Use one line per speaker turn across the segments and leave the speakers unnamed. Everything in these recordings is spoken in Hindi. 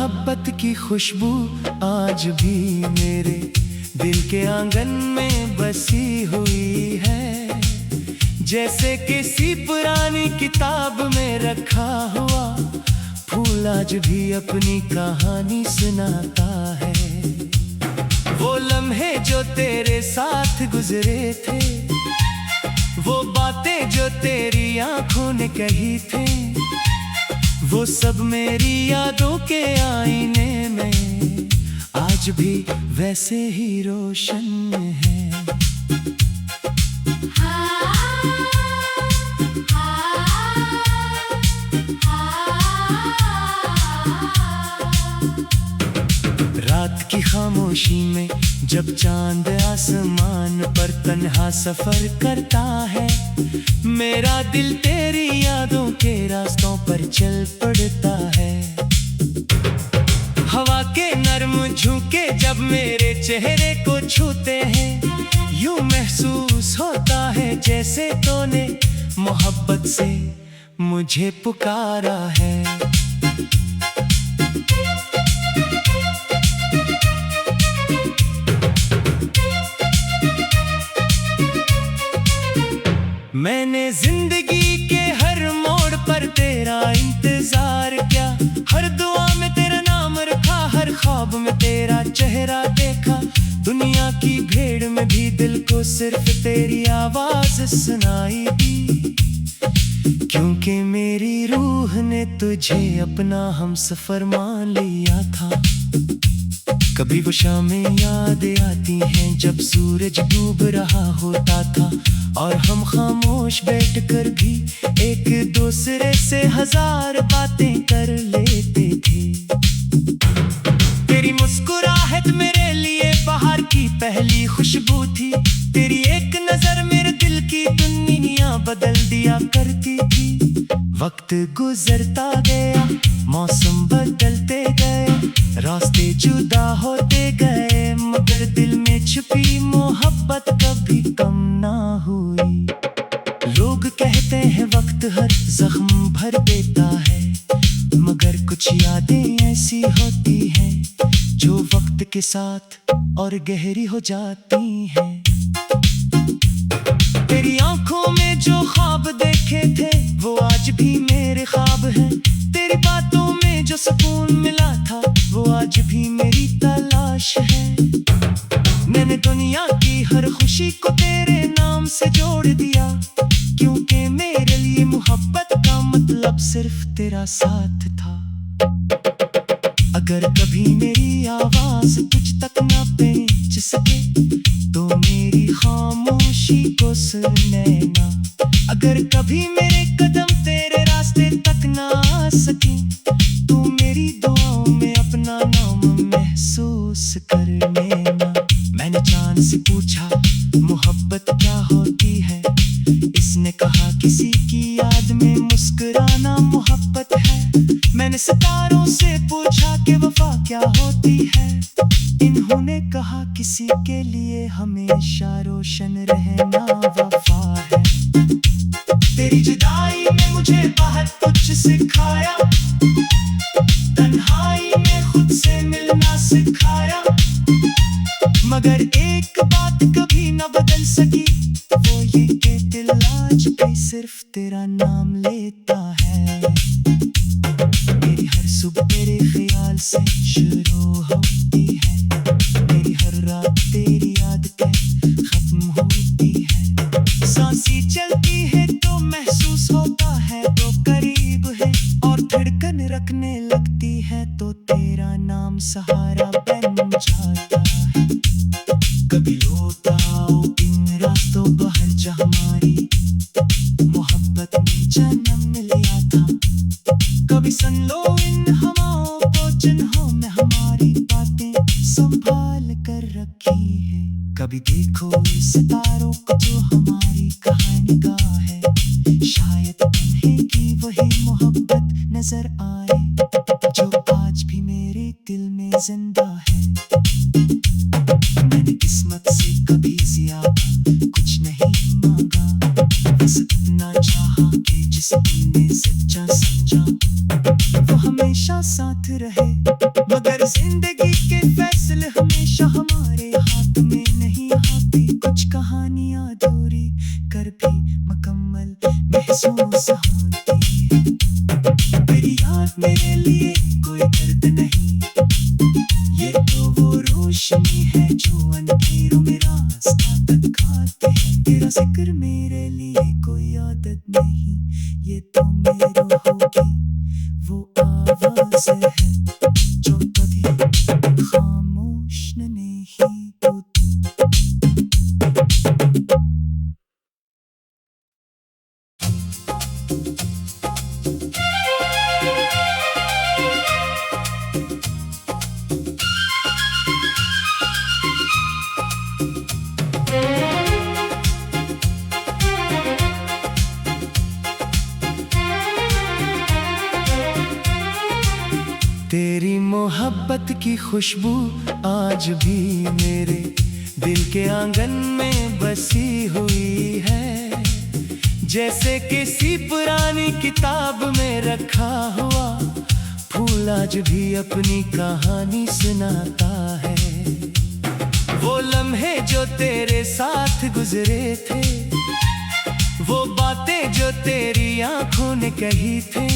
मोहब्बत की खुशबू आज भी मेरे दिल के आंगन में बसी हुई है। जैसे किसी पुरानी किताब में रखा हुआ फूल आज भी अपनी कहानी सुनाता है। वो लम्हे जो तेरे साथ गुजरे थे, वो बातें जो तेरी आंखों ने कही थी, वो सब मेरी यादों के आईने में आज भी वैसे ही रोशन है। रात की खामोशी में जब चांद आसमान पर तन्हा सफर करता है, मेरा दिल तेरी यादों के रास्तों पर चल पड़ता है। हवा के नरम झोंके जब मेरे चेहरे को छूते हैं, यूं महसूस होता है जैसे तूने मोहब्बत से मुझे पुकारा है। मैंने जिंदगी के हर मोड़ पर तेरा इंतजार किया, हर दुआ में तेरा नाम रखा, हर ख्वाब में तेरा चेहरा देखा। दुनिया की भीड़ में भी दिल को सिर्फ तेरी आवाज सुनाई दी, क्योंकि मेरी रूह ने तुझे अपना हमसफर मान लिया था। कभी वो शामें याद आती हैं जब सूरज डूब रहा होता था, और हम खामोश बैठकर भी एक दूसरे से हजार बातें कर लेते थे। तेरी मुस्कुराहट मेरे लिए बाहर की पहली खुशबू थी, तेरी एक नजर मेरे दिल की दुनिया बदल दिया करती थी। वक्त गुजरता गया, मौसम बदलते गए, रास्ते जुदा होते गए, मगर दिल में छुपी मोहब्बत कभी कम ना हुई। लोग कहते हैं वक्त हर जख्म भर देता है, मगर कुछ यादें ऐसी होती हैं जो वक्त के साथ और गहरी हो जाती हैं। तेरी आंखों में जो ख्वाब देखे थे वो आज भी मेरे ख्वाब हैं, तेरी बातों में जो सुकून मिला था वो आज भी मेरी तलाश है। मैंने दुनिया की हर खुशी को तेरे नाम से जोड़ दिया, क्योंकि मेरे लिए मोहब्बत का मतलब सिर्फ तेरा साथ था। अगर कभी मेरी आवाज तुझ तक ना पहुंच सके तो मेरी खामोशी को सुन लेना। अगर कभी मेरे कदम तेरे रास्ते तक ना आ सके तो मेरी दुआओं में अपना नाम महसूस कर लेना। मैंने चांद से पूछा मोहब्बत क्या होती है, इसने कहा किसी की याद में मुस्कुराना मोहब्बत है। मैंने सितारों से पूछा कि वफा क्या होती है, इन्होंने कहा किसी के लिए हमेशा रोशन रहना वफा है। तेरी जुदाई में मुझे बहुत कुछ सिखाया, तन्हाई में खुद से मिलना सिखाया, मगर एक बात कभी न बदल सकी, वो ये कि दिल आज भी सिर्फ तेरा नाम लेता है। मेरी हर सुबह तेरे ख्याल से शुरू होती है, मेरी हर रात तेरी आदतें खत्म होती है। सांसें चलती है तो महसूस होता है तो करीब है, और धड़कन रखने लगती है तो तेरा नाम सहारा बन जाता है। कभी रोता हो इन रास्तों पर जहाँ हमारी मोहब्बत में जन्म लिया था, कभी सुन लो इन हवाओं को जिन्हों में हमारी बातें संभाल कर रखी है। कभी देखो इस सितारों को जो हमारी कहानी का है, शायद उन्हें की वही मोहब्बत नजर आए जो आज भी मेरे दिल में जिंदा है। मैंने किस्मत से कभी ज्यादा कुछ नहीं मांगा, बस इतना चाहा कि जिसने सच्चा समझा वो हमेशा साथ रहे। भी मुकम्मल महसूस होती है। तेरी याद मेरे लिए कोई दर्द नहीं, ये तो वो रोशनी है जो अंधेरों में रास्ता दिखाती है। तेरा जिक्र मेरे लिए कोई आदत नहीं, ये तो मेरी रूह की वो आवाज़ है जो कभी खामोश नहीं होती। तेरी मोहब्बत की खुशबू आज भी मेरे दिल के आंगन में बसी हुई है, जैसे किसी पुरानी किताब में रखा हुआ फूल आज भी अपनी कहानी सुनाता है। वो लम्हे जो तेरे साथ गुजरे थे, वो बातें जो तेरी आंखों ने कही थी,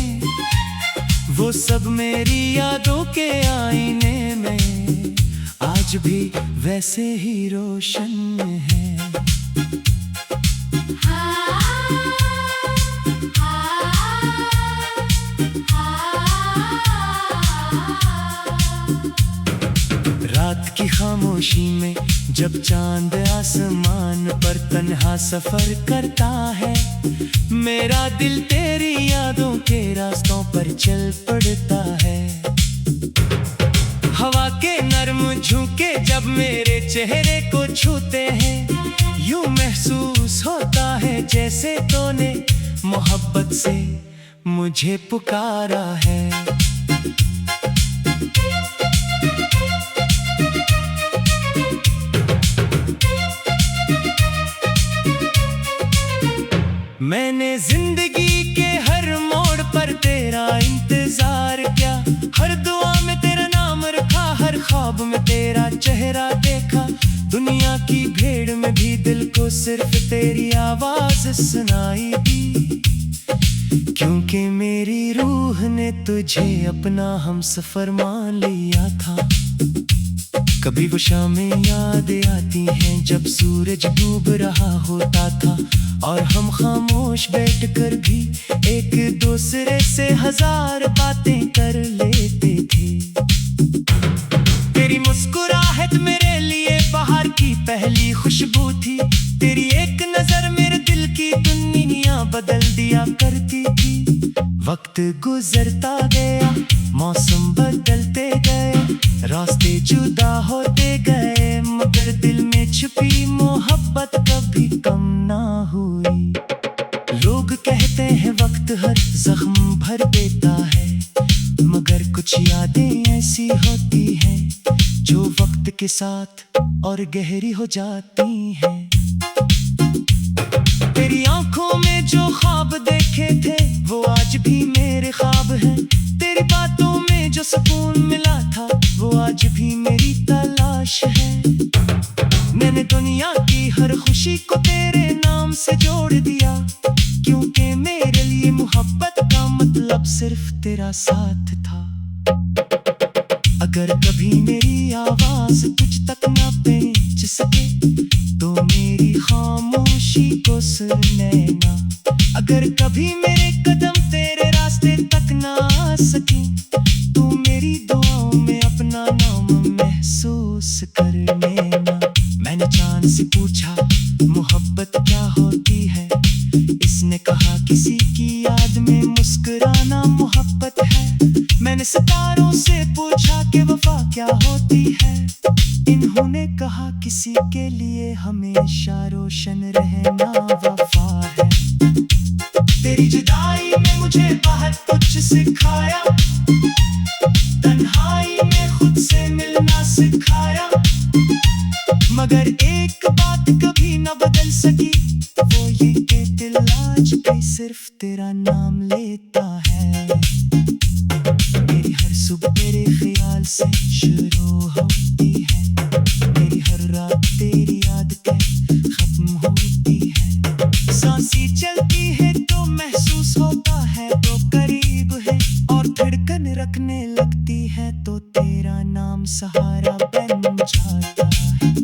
वो सब मेरी यादों के आईने में आज भी वैसे ही रोशन है। रात की खामोशी में जब चांद आसमान पर तन्हा सफर करता है, मेरा दिल तेरी यादों के रास्तों पर चल पड़ता है। हवा के नर्म झोंके जब मेरे चेहरे को छूते हैं, यूं महसूस होता है जैसे तूने मोहब्बत से मुझे पुकारा है। मैंने जिंदगी के हर मोड़ पर तेरा इंतजार किया, हर दुआ में तेरा नाम रखा, हर ख्वाब में तेरा चेहरा देखा। दुनिया की भीड़ में भी दिल को सिर्फ तेरी आवाज सुनाई दी, क्योंकि मेरी रूह ने तुझे अपना हमसफर मान लिया था। कभी वो शामें याद आती हैं जब सूरज डूब रहा होता था, और हम खामोश बैठकर भी एक दूसरे से हजार बातें कर लेते थे। तेरी मुस्कुराहट मेरे लिए बाहर की पहली खुशबू थी, तेरी एक नजर मेरे दिल की दुनिया बदल दिया करती थी। वक्त गुजरता गया, मौसम बदलते गए, रास्ते जुदा होते गए, मगर दिल में छुपी मोहब्बत कभी कम ना हुई। लोग कहते हैं वक्त हर जख्म भर देता है, मगर कुछ यादें ऐसी होती हैं जो वक्त के साथ और गहरी हो जाती हैं। तेरी आंखों में जो ख्वाब देखे थे वो आज भी मेरे ख्वाब हैं, तेरी बातों में जो सुकून मिला था वो आज भी मेरी तलाश है। मैंने दुनिया की हर खुशी को तेरे नाम से जोड़ दिया, क्योंकि मेरे लिए मोहब्बत का मतलब सिर्फ तेरा साथ था। अगर कभी मेरी आवाज तुझ तक ना पहुंच सके तो मेरी खामोशी को सुन लेना। अगर कभी मेरे कदम तेरे रास्ते तक ना आ सके तो मेरी दुआओं में अपना नाम महसूस कर लेना। मैंने चांद से पूछा मोहब्बत क्या होती है, इसने कहा किसी की याद में मुस्कुराना मोहब्बत है। मैंने सितारों से पूछा कि वफा क्या होती है, इन्होंने कहा किसी के लिए हमेशा रोशन रहना वफा है। तेरी जुदाई में मुझे बहुत कुछ सिखाया, तन्हाई में खुद से मिलना सिखाया, मगर एक बात कभी न बदल सकी, वो ये कि दिल आज भी सिर्फ तेरा नाम लेता है। मेरी हर सुबह तेरे ख्याल से शुरू होती है, मेरी हर रात तेरी याद के खत्म होती है। सांसें चलती है तो महसूस होता है तो करीब है, और धड़कन रखने लगती है तो तेरा नाम सहारा बन जाता है।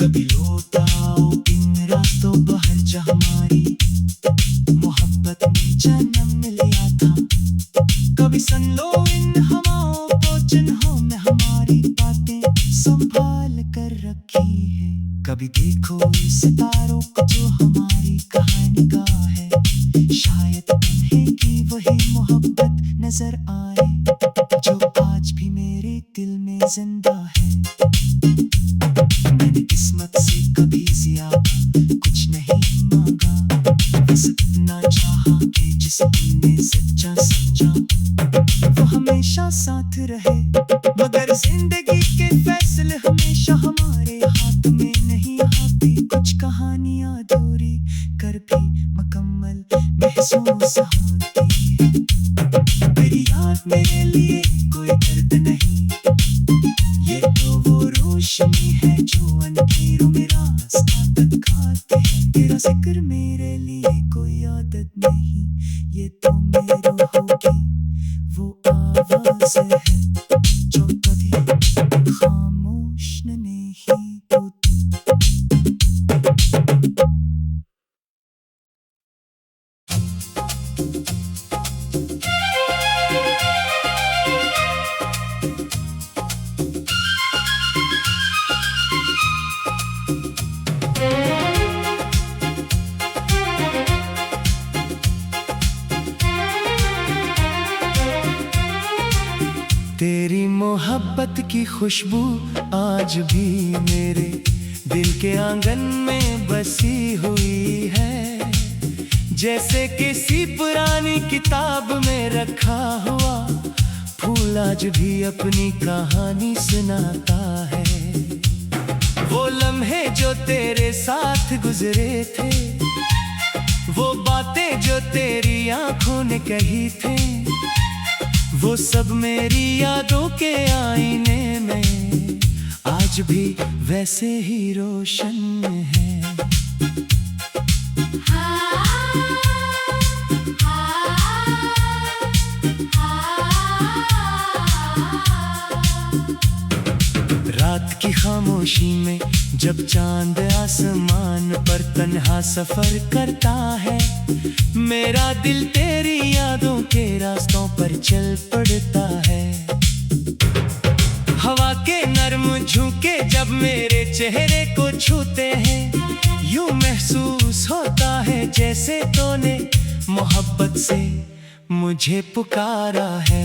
कभी लौट आओ इन रातों बहर जा हमारी मोहब्बत में जन्म लिया था। कभी सुन लो इन हवाओं को जिन्हों में हमारी बातें संभाल कर रखी है। कभी देखो इन सितारों को जो हमारी कहानी का है, शायद तुम्हें की वही मोहब्बत नजर आए जो आज भी मेरे दिल में जिंदा है। मैंने किस्मत से कभी ज्यादा कुछ नहीं मांगा, बस इतना चाहा कि जिस दिल में सच्चा सच्चा वो हमेशा साथ रहे। मगर जिंदगी के फैसले हमेशा हमारे हाथ में नहीं आती, कुछ कहानियां अधूरी कर भी मुकम्मल महसूस होती है। तेरी याद मेरे लिए कोई दर्द नहीं, ये तो वो रोशनी है जो अंधेरों में रास्ता दिखाती है। तेरा जिक्र मेरे लिए कोई आदत नहीं, ये तो मेरी होगी वो आवाज़ है जो कभी खामोश नहीं होती। तेरी मोहब्बत की खुशबू आज भी मेरे दिल के आंगन में बसी हुई है, जैसे किसी पुरानी किताब में रखा हुआ फूल आज भी अपनी कहानी सुनाता है। वो लम्हे जो तेरे साथ गुजरे थे, वो बातें जो तेरी आंखों ने कही थी, वो सब मेरी यादों के आईने में आज भी वैसे ही रोशन है। रात की खामोशी में जब चांद आसमान पर तन्हा सफर करता है, मेरा दिल तेरी यादों के रास्तों पर चल पड़ता है। हवा के नरम झोंके जब मेरे चेहरे को छूते हैं, यूं महसूस होता है जैसे तूने मोहब्बत से मुझे पुकारा है।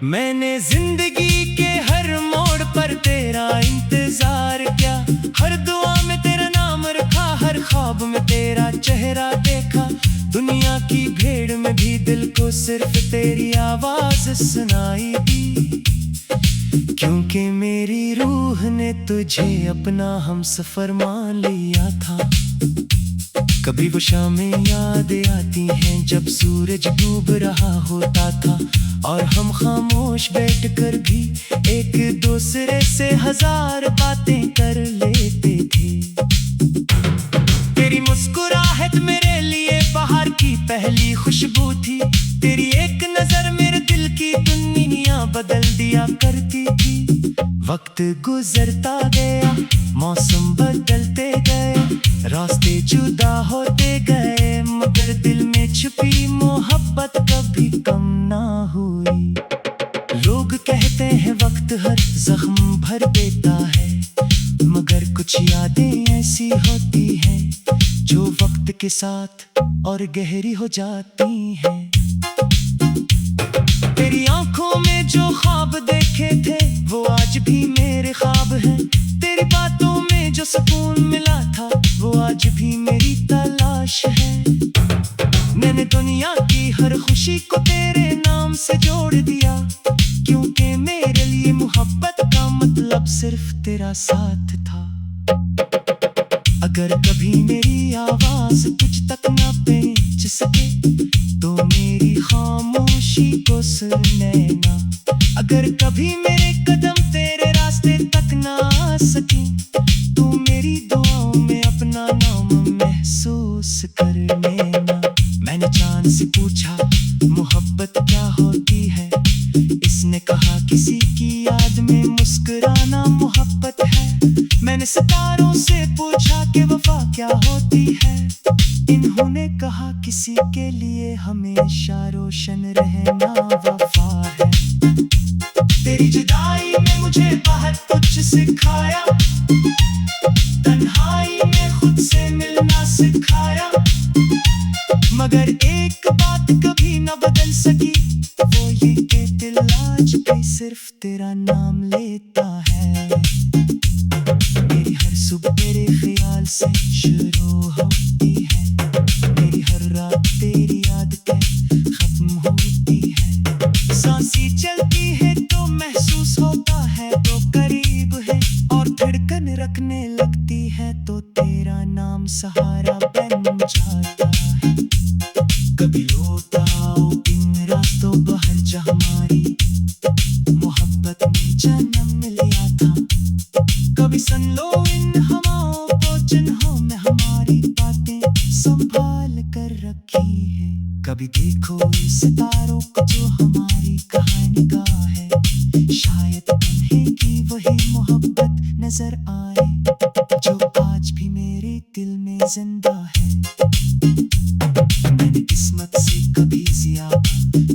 मैंने जिंदगी के हर मोड़ पर तेरा इंतजार किया, हर दुआ में तेरा नाम रखा, हर ख्वाब में तेरा चेहरा देखा। दुनिया की भीड़ में भी दिल को सिर्फ तेरी आवाज सुनाई दी, क्योंकि मेरी रूह ने तुझे अपना हमसफर मान लिया था। कभी वो शामें याद आती हैं जब सूरज डूब रहा होता था, और हम खामोश बैठकर भी एक दूसरे से हजार बातें कर लेते थे। तेरी मुस्कुराहट मेरे लिए बाहर की पहली खुशबू थी, तेरी एक नजर मेरे दिल की दुनिया बदल दिया करती थी। वक्त गुजरता गया, मौसम बदलते गए, रास्ते जुदा होते गए, मगर दिल में छुपी मोहब्बत कभी कम ना हुई। लोग कहते हैं वक्त हर जख्म भर देता है, मगर कुछ यादें ऐसी होती हैं जो वक्त के साथ और गहरी हो जाती हैं। तेरी आंखों में जो ख्वाब देखे थे वो आज भी मेरे ख्वाब हैं, तेरी बातों में जो सुकून मिला था वो आज भी मेरी तलाश है। मैंने दुनिया की हर खुशी को तेरे नाम से जोड़ दिया, क्योंकि मेरे लिए मोहब्बत का मतलब सिर्फ तेरा साथ था। अगर कभी मेरी आवाज तुझ तक ना पहुंच सके तो मेरी खामोशी को बेहोश नैना। अगर कभी मेरे कदम तेरे रास्ते तक ना आ सकी, तू मेरी दुआओं में अपना नाम महसूस कर लेना। मैंने चांद से पूछा मोहब्बत क्या होती है, इसने कहा किसी की याद में मुस्कुराना मोहब्बत है। मैंने सितारों से पूछा कि वफा क्या होती है, इन्होंने कहा किसी के लिए हमेशा रोशन रहना वफा है। तेरी जुदाई ने मुझे बहुत कुछ सिखाया, तन्हाई में खुद से मिलना सिखाया। मगर एक बात कभी न बदल सकी, वो ये कि दिल आज भी सिर्फ तेरा नाम लेता है। मेरी हर सुबह तेरे ख्याल से शुरू होती है, मेरी हर रात तेरी याद पे खत्म होती है। सांसें चलती है तो महसूस होता है तो करीब है, और धड़कन रखने लगती है तो तेरा नाम सहारा बन जाता है। कभी रोता हूँ इन रातों बाहर जहाँ हमारी मोहब्बत में जन्म लिया था। कभी सुन लो इन हवाओं को जिन्हों में हमारी बातें संभाल कर रखी है। कभी देखो इस सितारों को जो हमारी कहानी का है, शायद तुम्हें की वही मोहब्बत नजर आए जो आज भी मेरे दिल में जिंदा है। मैंने किस्मत से कभी ज्यादा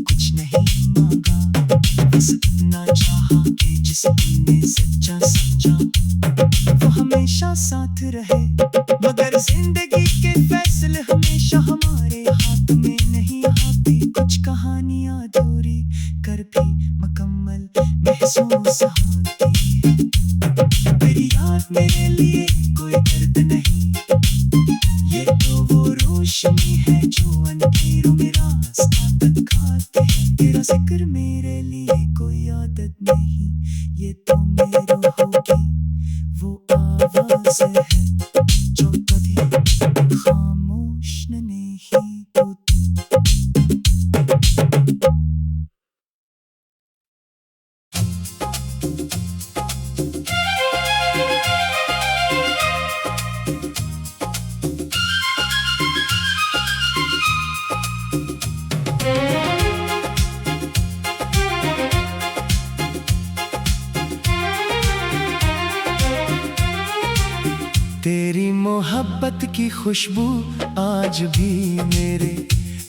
कुछ नहीं मांगा, बस इतना चाहा कि जिस दिल में सच्चा समझा वो हमेशा साथ रहे। मगर जिंदगी के फैसले हमेशा हमारे हाथ में नहीं आते, कुछ कहानियां अधूरी कर भी मुकम्मल महसूस होती है। तेरी याद मेरे लिए कोई दर्द नहीं, ये तो वो रोशनी है जो अंधेरों में रास्ता दिखाते हैं। तेरा जिक्र मेरे लिए कोई आदत नहीं, ये तो मेरी रूह की वो आवाज़ है जो कभी खामोश नहीं होती। तेरी मोहब्बत की खुशबू आज भी मेरे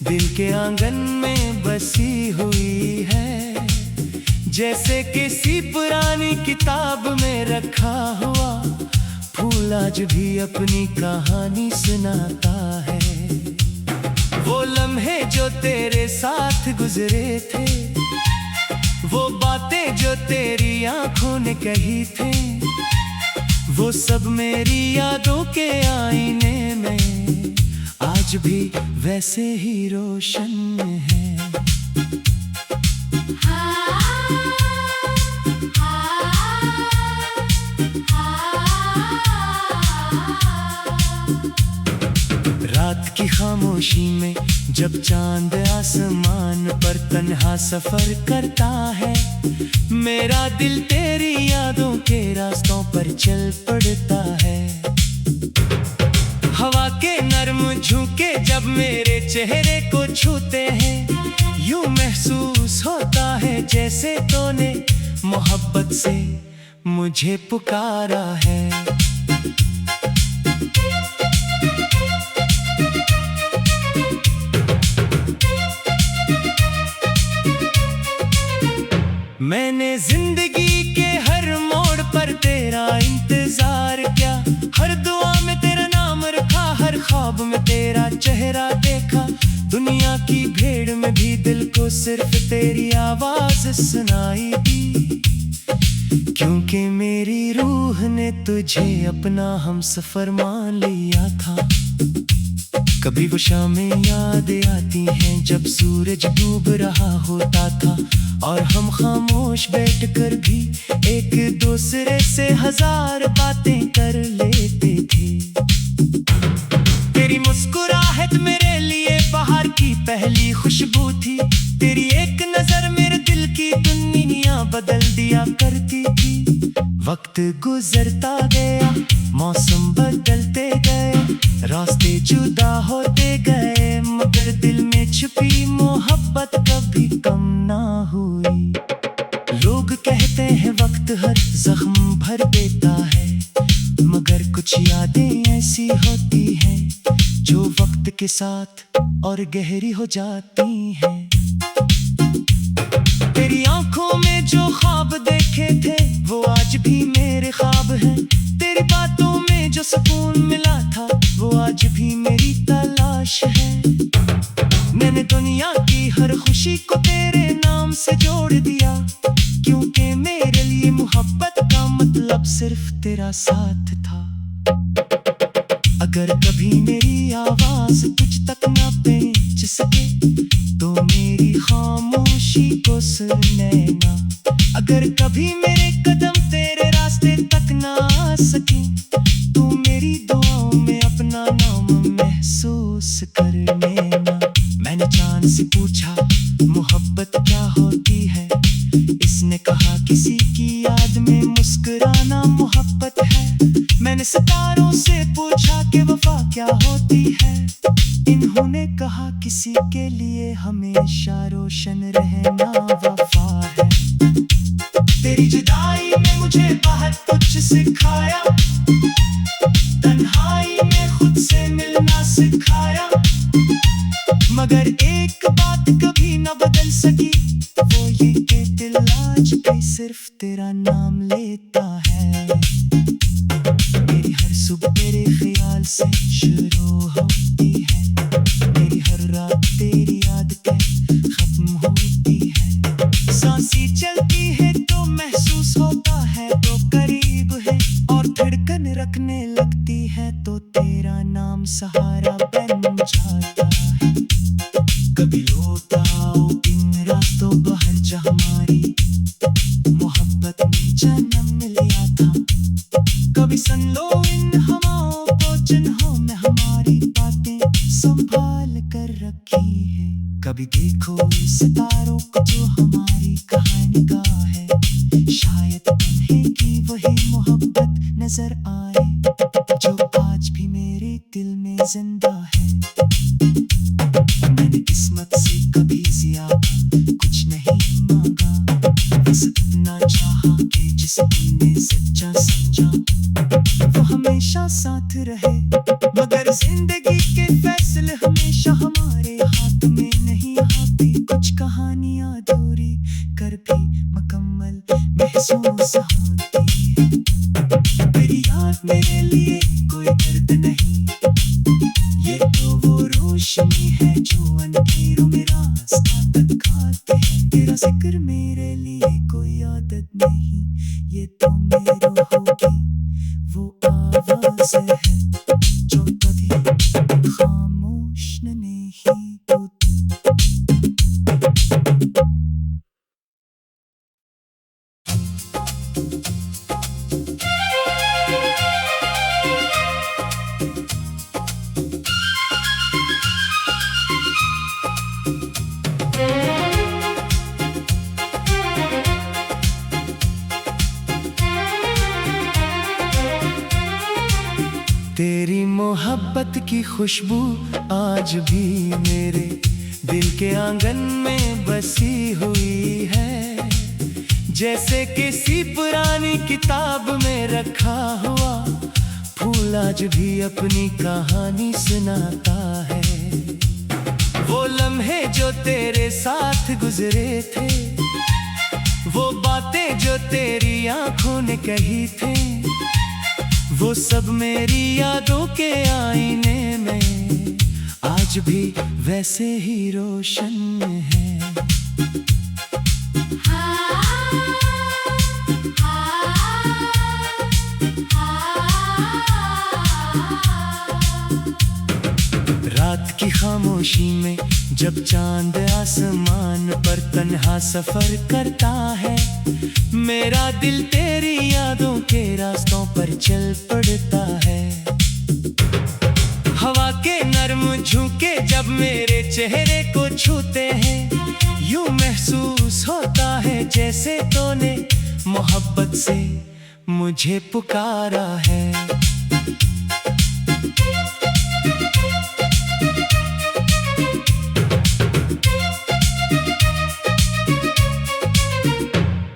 दिल के आंगन में बसी हुई है, जैसे किसी पुरानी किताब में रखा हुआ फूल आज भी अपनी कहानी सुनाता है। वो लम्हे जो तेरे साथ गुजरे थे, वो बातें जो तेरी आंखों ने कही थी, वो सब मेरी यादों के आईने में आज भी वैसे ही रोशन है। रात की खामोशी में जब चांद आसमान पर तन्हा सफर करता है, मेरा दिल तेरी यादों के रास्तों पर चल पड़ता है। हवा के नरम झोंके जब मेरे चेहरे को छूते हैं, यूं महसूस होता है जैसे तूने मोहब्बत से मुझे पुकारा है। मैंने जिंदगी के हर मोड़ पर तेरा इंतजार किया, हर दुआ में तेरा नाम रखा, हर ख्वाब में तेरा चेहरा देखा। दुनिया की भीड़ में भी दिल को सिर्फ तेरी आवाज सुनाई दी, क्योंकि मेरी रूह ने तुझे अपना हमसफर मान लिया था। कभी वो शामें याद आती हैं जब सूरज डूब रहा होता था, और हम खामोश बैठकर भी एक दूसरे से हजार बातें कर लेते थे। तेरी मुस्कुराहट मेरे लिए बाहर की पहली खुशबू थी। तेरी एक नजर मेरे दिल की दुनिया बदल दिया करती थी। वक्त गुजरता गया, मौसम बदलते गए, रास्ते जुदा होते गए, मगर दिल में छुपी मोहब्बत कभी कम ना हुई। लोग कहते हैं वक्त हर जख्म भर देता है, मगर कुछ यादें ऐसी होती हैं जो वक्त के साथ और गहरी हो जाती हैं। तेरी आंखों में जो ख्वाब देखे थे वो आज भी मेरे ख्वाब हैं। तेरी बातों में जो सुकून मिला था वो आज भी मेरी तलाश है। मैंने दुनिया की हर खुशी को तेरे नाम से जोड़ दिया, क्योंकि मेरे लिए मोहब्बत का मतलब सिर्फ तेरा साथ था। अगर कभी मेरी आवाज तुझ तक न पहुंच सके तो मेरी खामोशी को सुन लेना। अगर कभी मेरे कदम तेरे रास्ते तक न आ सके तो मेरी दुआओं में अपना नाम महसूस कर लेना। मैंने चांद से पूछा मोहब्बत क्या होती है, इसने कहा किसी की याद में मुस्कुराना मोहब्बत है। मैंने सितारों से पूछा कि वफा क्या होती है, इन्होंने कहा किसी के लिए हमेशा रोशन रहना वफा है। तेरी जुदाई ने मुझे बहुत कुछ सिखाया, तन्हाई में खुद से मिलना सिखाया, मगर एक बात कभी न बदल सकी, वो ये कि दिल आज भी सिर्फ तेरा नाम लेता है। मेरी हर सुबह तेरे ख्याल से शुरू होती है, मेरी हर रात तेरी याद पे खत्म होती है। सांसें चलती है तो महसूस होता है तो करीब है, और धड़कन रखने लगती है तो तेरा नाम सहारा बन जाता है। कभी लौटा आओ इन रास्तों बाहर जहाँ हमारी मोहब्बत में जन्म लिया था, कभी सुन लो इन हवाओं को जिन्हों में हमारी बातें संभाल कर रखी है। कभी देखो इन सितारों को जो हमारी कहानी का है, शायद उन्हें की वही मोहब्बत नजर आए जो आज भी मेरे दिल में जिंदा है। मैंने किस्मत से कभी ज्यादा कुछ नहीं मांगा, बस इतना चाहा कि जिसने सच्चा समझा वो हमेशा साथ रहे, मगर जिंदगी के फैसले हमेशा हमारे हाथ में नहीं आती। कुछ कहानियां अधूरी कर भी मुकम्मल महसूस होती है। तेरी याद मेरे लिए कोई दर्द नहीं, ये तो वो रोशनी है जो अंधेरों में रास्ता दिखाते हैं। तेरा जिक्र मेरे लिए कोई आदत नहीं, ये तो मेरी रूह की वो आवाज है जो कभी खामोश नहीं होती। तेरी मोहब्बत की खुशबू आज भी मेरे दिल के आंगन में बसी हुई है, जैसे किसी पुरानी किताब में रखा हुआ फूल आज भी अपनी कहानी सुनाता है। वो लम्हे जो तेरे साथ गुजरे थे, वो बातें जो तेरी आंखों ने कही थी, वो सब मेरी यादों के आईने में आज भी वैसे ही रोशन है। रात की खामोशी में जब चांद आसमान पर तन्हा सफर करता है, मेरा दिल तेरी यादों के रास्तों पर चल पड़ता है। हवा हवा के नरम झोंके जब मेरे चेहरे को छूते हैं, यूं महसूस होता है जैसे तूने मोहब्बत से मुझे पुकारा है।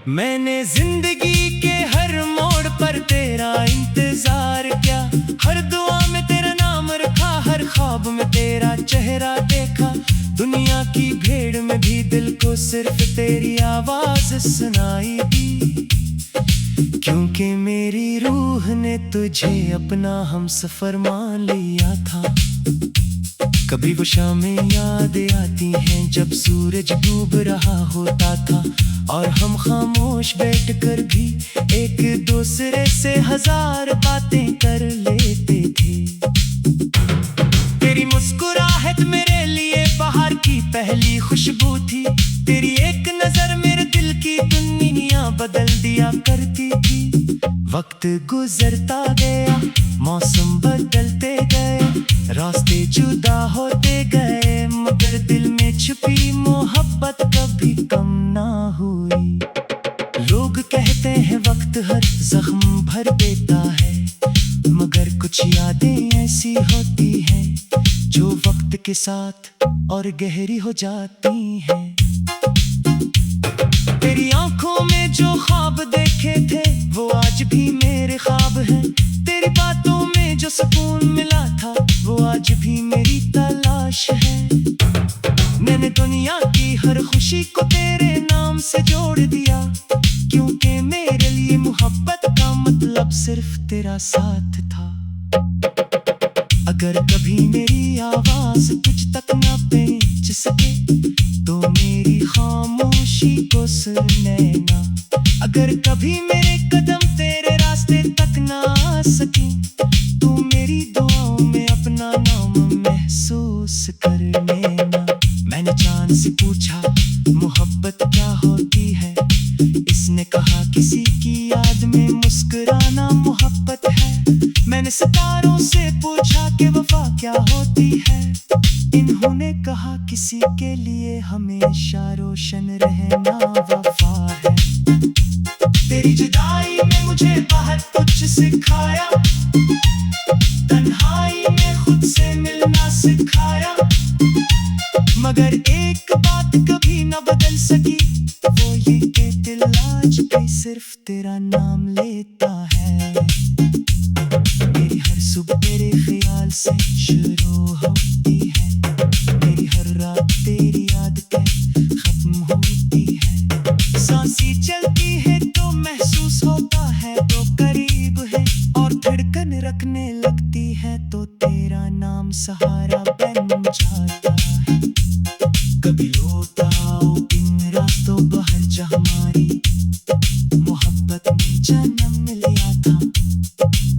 मैंने जिंदगी के हर मोड़ पर तेरा इंतजार किया, हर दुआ में तेरा नाम रखा, हर ख्वाब में तेरा चेहरा देखा। दुनिया की भीड़ में भी दिल को सिर्फ तेरी आवाज सुनाई दी, क्योंकि मेरी रूह ने तुझे अपना हमसफर मान लिया था। कभी वो शामें याद आती हैं जब सूरज डूब रहा होता था, और हम खामोश बैठकर भी एक दूसरे से हजार बातें कर लेते थे। तेरी मुस्कुराहट मेरे लिए बाहर की पहली खुशबू थी, तेरी एक नजर मेरे दिल की दुनिया बदल दिया करती थी। वक्त गुजरता गया, मौसम बदलते गए, रास्ते जुदा होते गए, मगर दिल में छुपी मोहब्बत कभी कम ना हुई। लोग कहते हैं वक्त हर जख्म भर देता है, मगर कुछ यादें ऐसी होती हैं जो वक्त के साथ और गहरी हो जाती हैं। तेरी आंखों में जो ख्वाब देखे थे वो आज भी मेरे ख्वाब हैं, तेरी बातों में जो सुकून मिला था वो आज भी मेरी तलाश है। मैंने दुनिया की हर खुशी को तेरे नाम से जोड़ दिया, क्योंकि मेरे लिए मोहब्बत का मतलब सिर्फ तेरा साथ था। अगर कभी मेरी आवाज तुझ तक ना पहुंच सके तो मेरी खामोशी को सुन लेना। अगर कभी मेरे कदम तेरे रास्ते तक ना आ सके तो मेरी दुआओं में अपना नाम महसूस कर लेना। मैंने चांद से पूछा मोहब्बत क्या होती है, इसने कहा किसी की याद में मुस्कुराना मोहब्बत है। मैंने सितारों से पूछा कि वफा क्या होती है, इन्होंने कहा किसी के लिए हमेशा रोशन रहना वफा है। तेरी जुदाई में मुझे बहुत कुछ सिखाया, तन्हाई में खुद से मिलना सिखाया, मगर एक बात कभी न बदल सकी, वो ये कि दिल आज भी सिर्फ तेरा नाम लेता है। मेरी हर सुबह तेरे ख्याल से शुरू होती है, मेरी हर रात तेरी आदतें खत्म होती है। सांसें चलती है तो महसूस होता है तो करीब है, और धड़कन रखने लगती है तो तेरा नाम सहारा बन जाता है। कभी रोता हो इन रास्तों पर जहाँ हमारी मोहब्बत में जन्म लिया था,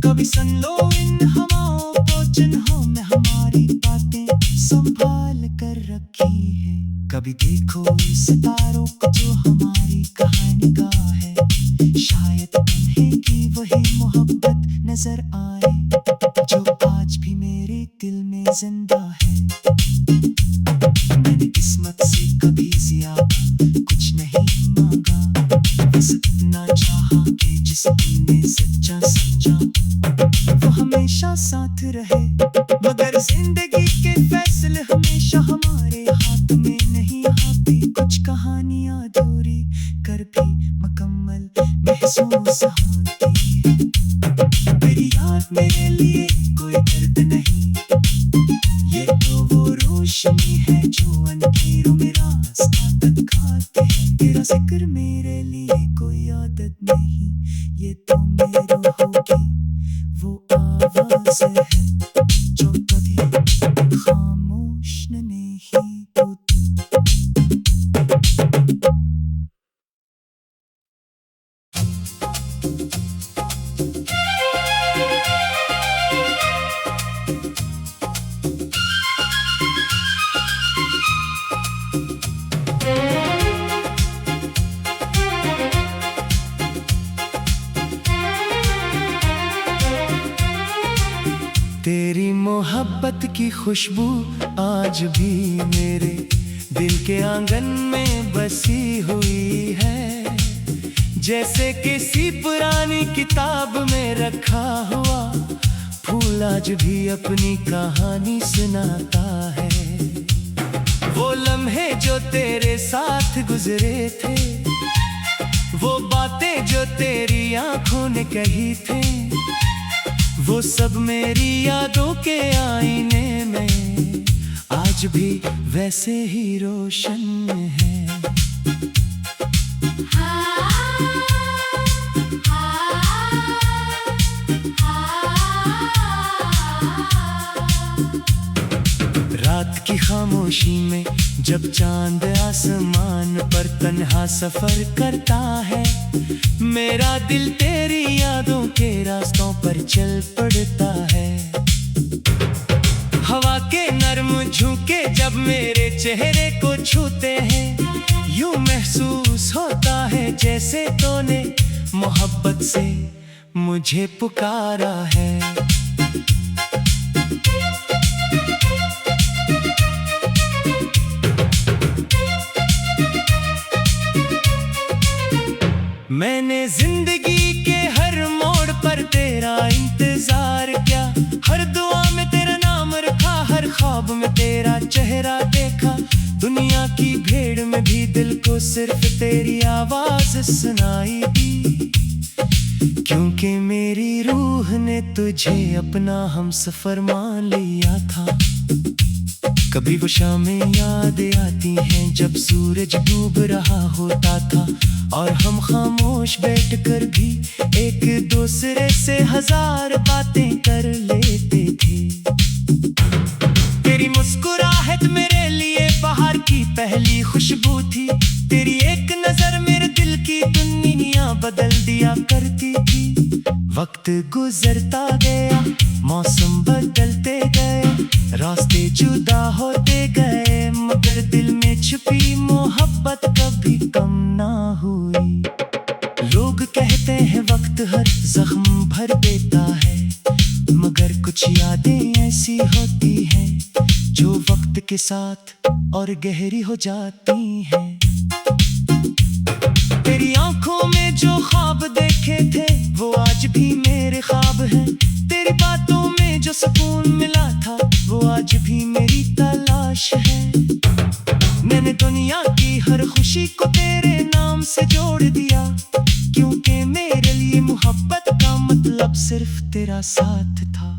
कभी सुन लो इन हवाओं को जिन्हों में हमारी बातें संभाल कर रखी है। कभी देखो इन सितारों को जो हमारी कहानी का है, शायद उन्हें की वही मोहब्बत नजर आए जो आज भी मेरे दिल में जिंदा है। मैंने किस्मत से कभी ज्यादा कुछ नहीं मांगा, बस इतना चाहा कि जिसने सच्चा समझा वो हमेशा साथ रहे, मगर जिंदगी के फैसले हमेशा हमारे हाथ में नहीं। यहाँ भी कुछ कहानियां अधूरी कर भी मुकम्मल महसूस होती है। मेरी याद मेरे लिए कोई दर्द नहीं, ये तो वो रोशनी है जो अंधेरों में रास्ता दिखाती है। तेरा जिक्र मेरे लिए कोई आदत नहीं, ये तो मेरी रूह की वो आवाज है जो कभी खामोश नहीं होती। तेरी मोहब्बत की खुशबू आज भी मेरे दिल के आंगन में बसी हुई है। जैसे किसी पुरानी किताब में रखा हुआ फूल आज भी अपनी कहानी सुनाता है। वो लम्हे जो तेरे साथ गुजरे थे, वो बातें जो तेरी आंखों ने कही थी, वो सब मेरी यादों के आईने में आज भी वैसे ही रोशन है। रात की खामोशी में जब चांद आसमान पर तन्हा सफर करता है, मेरा दिल तेरी यादों के रास्तों पर चल पड़ता है। हवा के नरम झोंके जब मेरे चेहरे को छूते हैं, यूं महसूस होता है जैसे तूने मोहब्बत से मुझे पुकारा है। मैंने जिंदगी के हर मोड़ पर तेरा इंतजार किया, हर दुआ में तेरा नाम रखा, हर ख्वाब में तेरा चेहरा देखा। दुनिया की भीड़ में भी दिल को सिर्फ तेरी आवाज सुनाई दी, क्योंकि मेरी रूह ने तुझे अपना हमसफर मान लिया था। कभी वो शामें याद आती हैं जब सूरज डूब रहा होता था, और हम खामोश बैठकर भी एक दूसरे से हजार बातें कर लेते थे। तेरी मुस्कुराहट मेरे लिए बाहर की पहली खुशबू थी, तेरी एक नजर मेरे दिल की दुनिया बदल दिया करती थी। वक्त गुजरता गया, मौसम बदलते गए, रास्ते जुदा होते गए, मगर दिल में छुपी मोहब्बत कभी कम ना हुई। लोग कहते हैं वक्त हर जख्म भर देता है, मगर कुछ यादें ऐसी होती हैं जो वक्त के साथ और गहरी हो जाती हैं। तेरी आंखों में जो ख्वाब देखे थे वो आज भी मेरे ख्वाब हैं, तेरी बातों में जो सुकून मिला था वो आज भी मेरी तलाश है। मैंने दुनिया की हर खुशी को तेरे नाम से जोड़ दिया, क्योंकि मेरे लिए मोहब्बत का मतलब सिर्फ तेरा साथ था।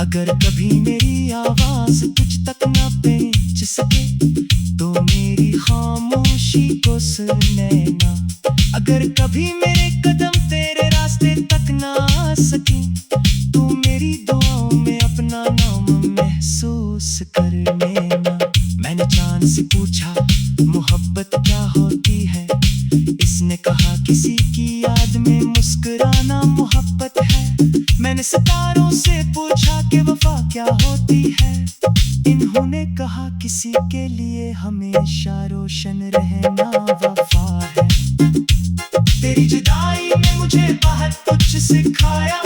अगर कभी मेरी आवाज तुझ तक ना पहुंच सके तो मेरी खामोशी को सुन लेना। अगर कभी मेरे कदम तेरे रास्ते तक ना आ सके तो मेरी दुआओं में अपना नाम महसूस कर लेना। मैंने चांद से पूछा मोहब्बत क्या होती है, इसने कहा किसी की याद में मुस्कुराना मोहब्बत है। मैंने सितारों से पूछा कि वफा क्या होती है, इन्होंने कहा किसी के लिए हमेशा रोशन रहना वफा है। तेरी जुदाई ने मुझे बहुत कुछ सिखाया,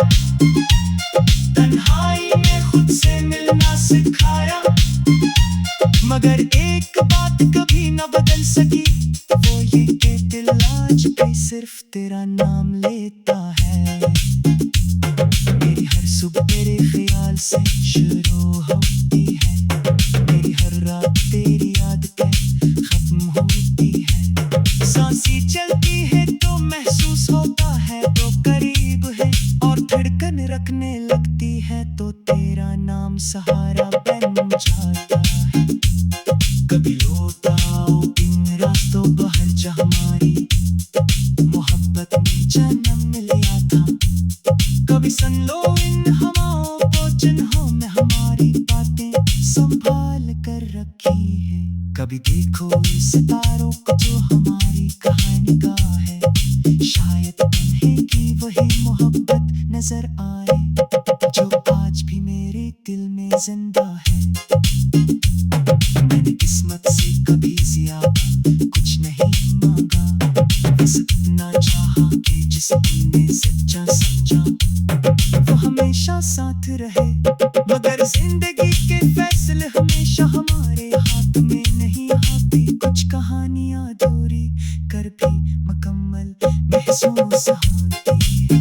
तन्हाई में खुद से मिलना सिखाया, मगर एक बात कभी न बदल सकी, वो ये कि दिल आज भी सिर्फ तेरा नाम लेता है। मेरी हर सुबह तेरे ख्याल से शुरू होती है, मेरी हर रात तेरी याद पे खत्म होती है। सांसें चलती है तो महसूस होता है तो करीब है, और धड़कन रखने लगती है तो तेरा नाम सहारा बन जाता है। कभी रोता हो इन रातों पर जहाँ हमारी मोहब्बत में जन्म लिया था, कभी सुन लो इन हवाओं को जिन्हों में हमारी बातें संभाल कर रखी है। कभी देखो इन सितारों को जो हमारी कहानी का है, शायद तुम्हें की वही मोहब्बत नजर आए जो आज भी मेरे दिल में जिंदा है। मैंने किस्मत से कभी ज्यादा कुछ नहीं मांगा, बस इतना चाहा कि जिसने सच्चा समझा वो हमेशा साथ रहे। पर भी मुकम्मल महसूस होती है।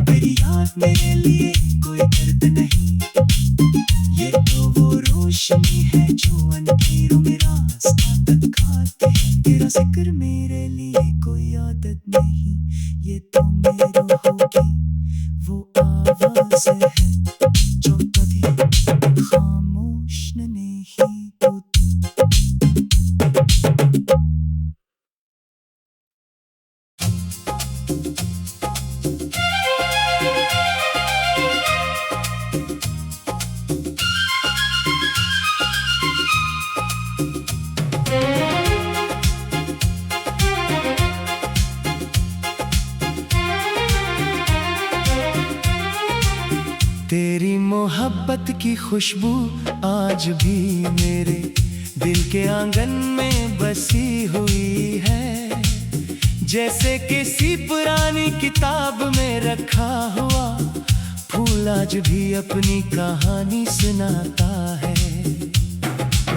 तेरी याद मेरे लिए कोई दर्द नहीं, ये तो वो रोशनी है जो अंधेरों में रास्ता दिखाती है। तेरा जिक्र मेरे लिए कोई आदत नहीं, ये तो मेरी रूह की वो आवाज़ है जो कभी खामोश नहीं होती। तेरी मोहब्बत की खुशबू आज भी मेरे दिल के आंगन में बसी हुई है, जैसे किसी पुरानी किताब में रखा हुआ फूल आज भी अपनी कहानी सुनाता है।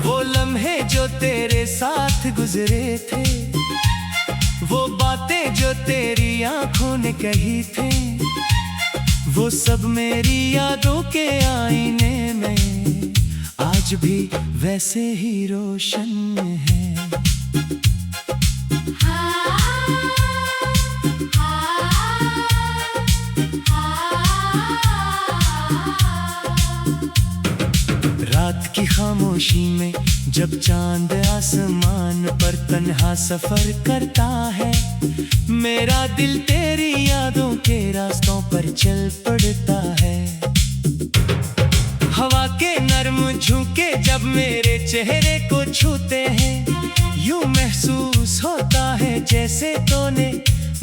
वो लम्हे जो तेरे साथ गुजरे थे, वो बातें जो तेरी आंखों ने कही थी, वो सब मेरी यादों के आईने में आज भी वैसे ही रोशन है। रात की खामोशी में जब चांद आसमान पर तन्हा सफर करता है, मेरा दिल तेरी यादों के रास्तों पर चल पड़ता है। हवा के नरम झोंके जब मेरे चेहरे को छूते हैं, यूं महसूस होता है जैसे तूने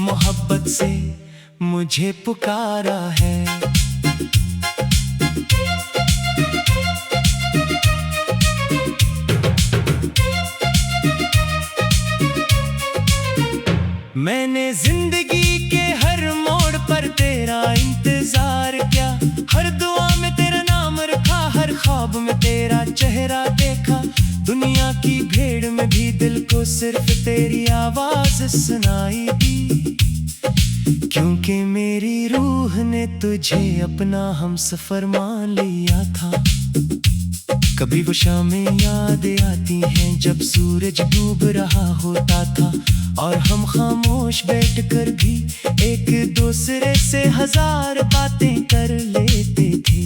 मोहब्बत से मुझे पुकारा है। मैंने जिंदगी के हर मोड़ पर तेरा इंतजार किया, हर दुआ में तेरा नाम रखा, हर ख्वाब में तेरा चेहरा देखा। दुनिया की भीड़ में भी दिल को सिर्फ तेरी आवाज सुनाई दी, क्योंकि मेरी रूह ने तुझे अपना हमसफर मान लिया था। कभी वो शामें याद आती हैं जब सूरज डूब रहा होता था, और हम खामोश बैठकर भी एक दूसरे से हजार बातें कर लेते थे।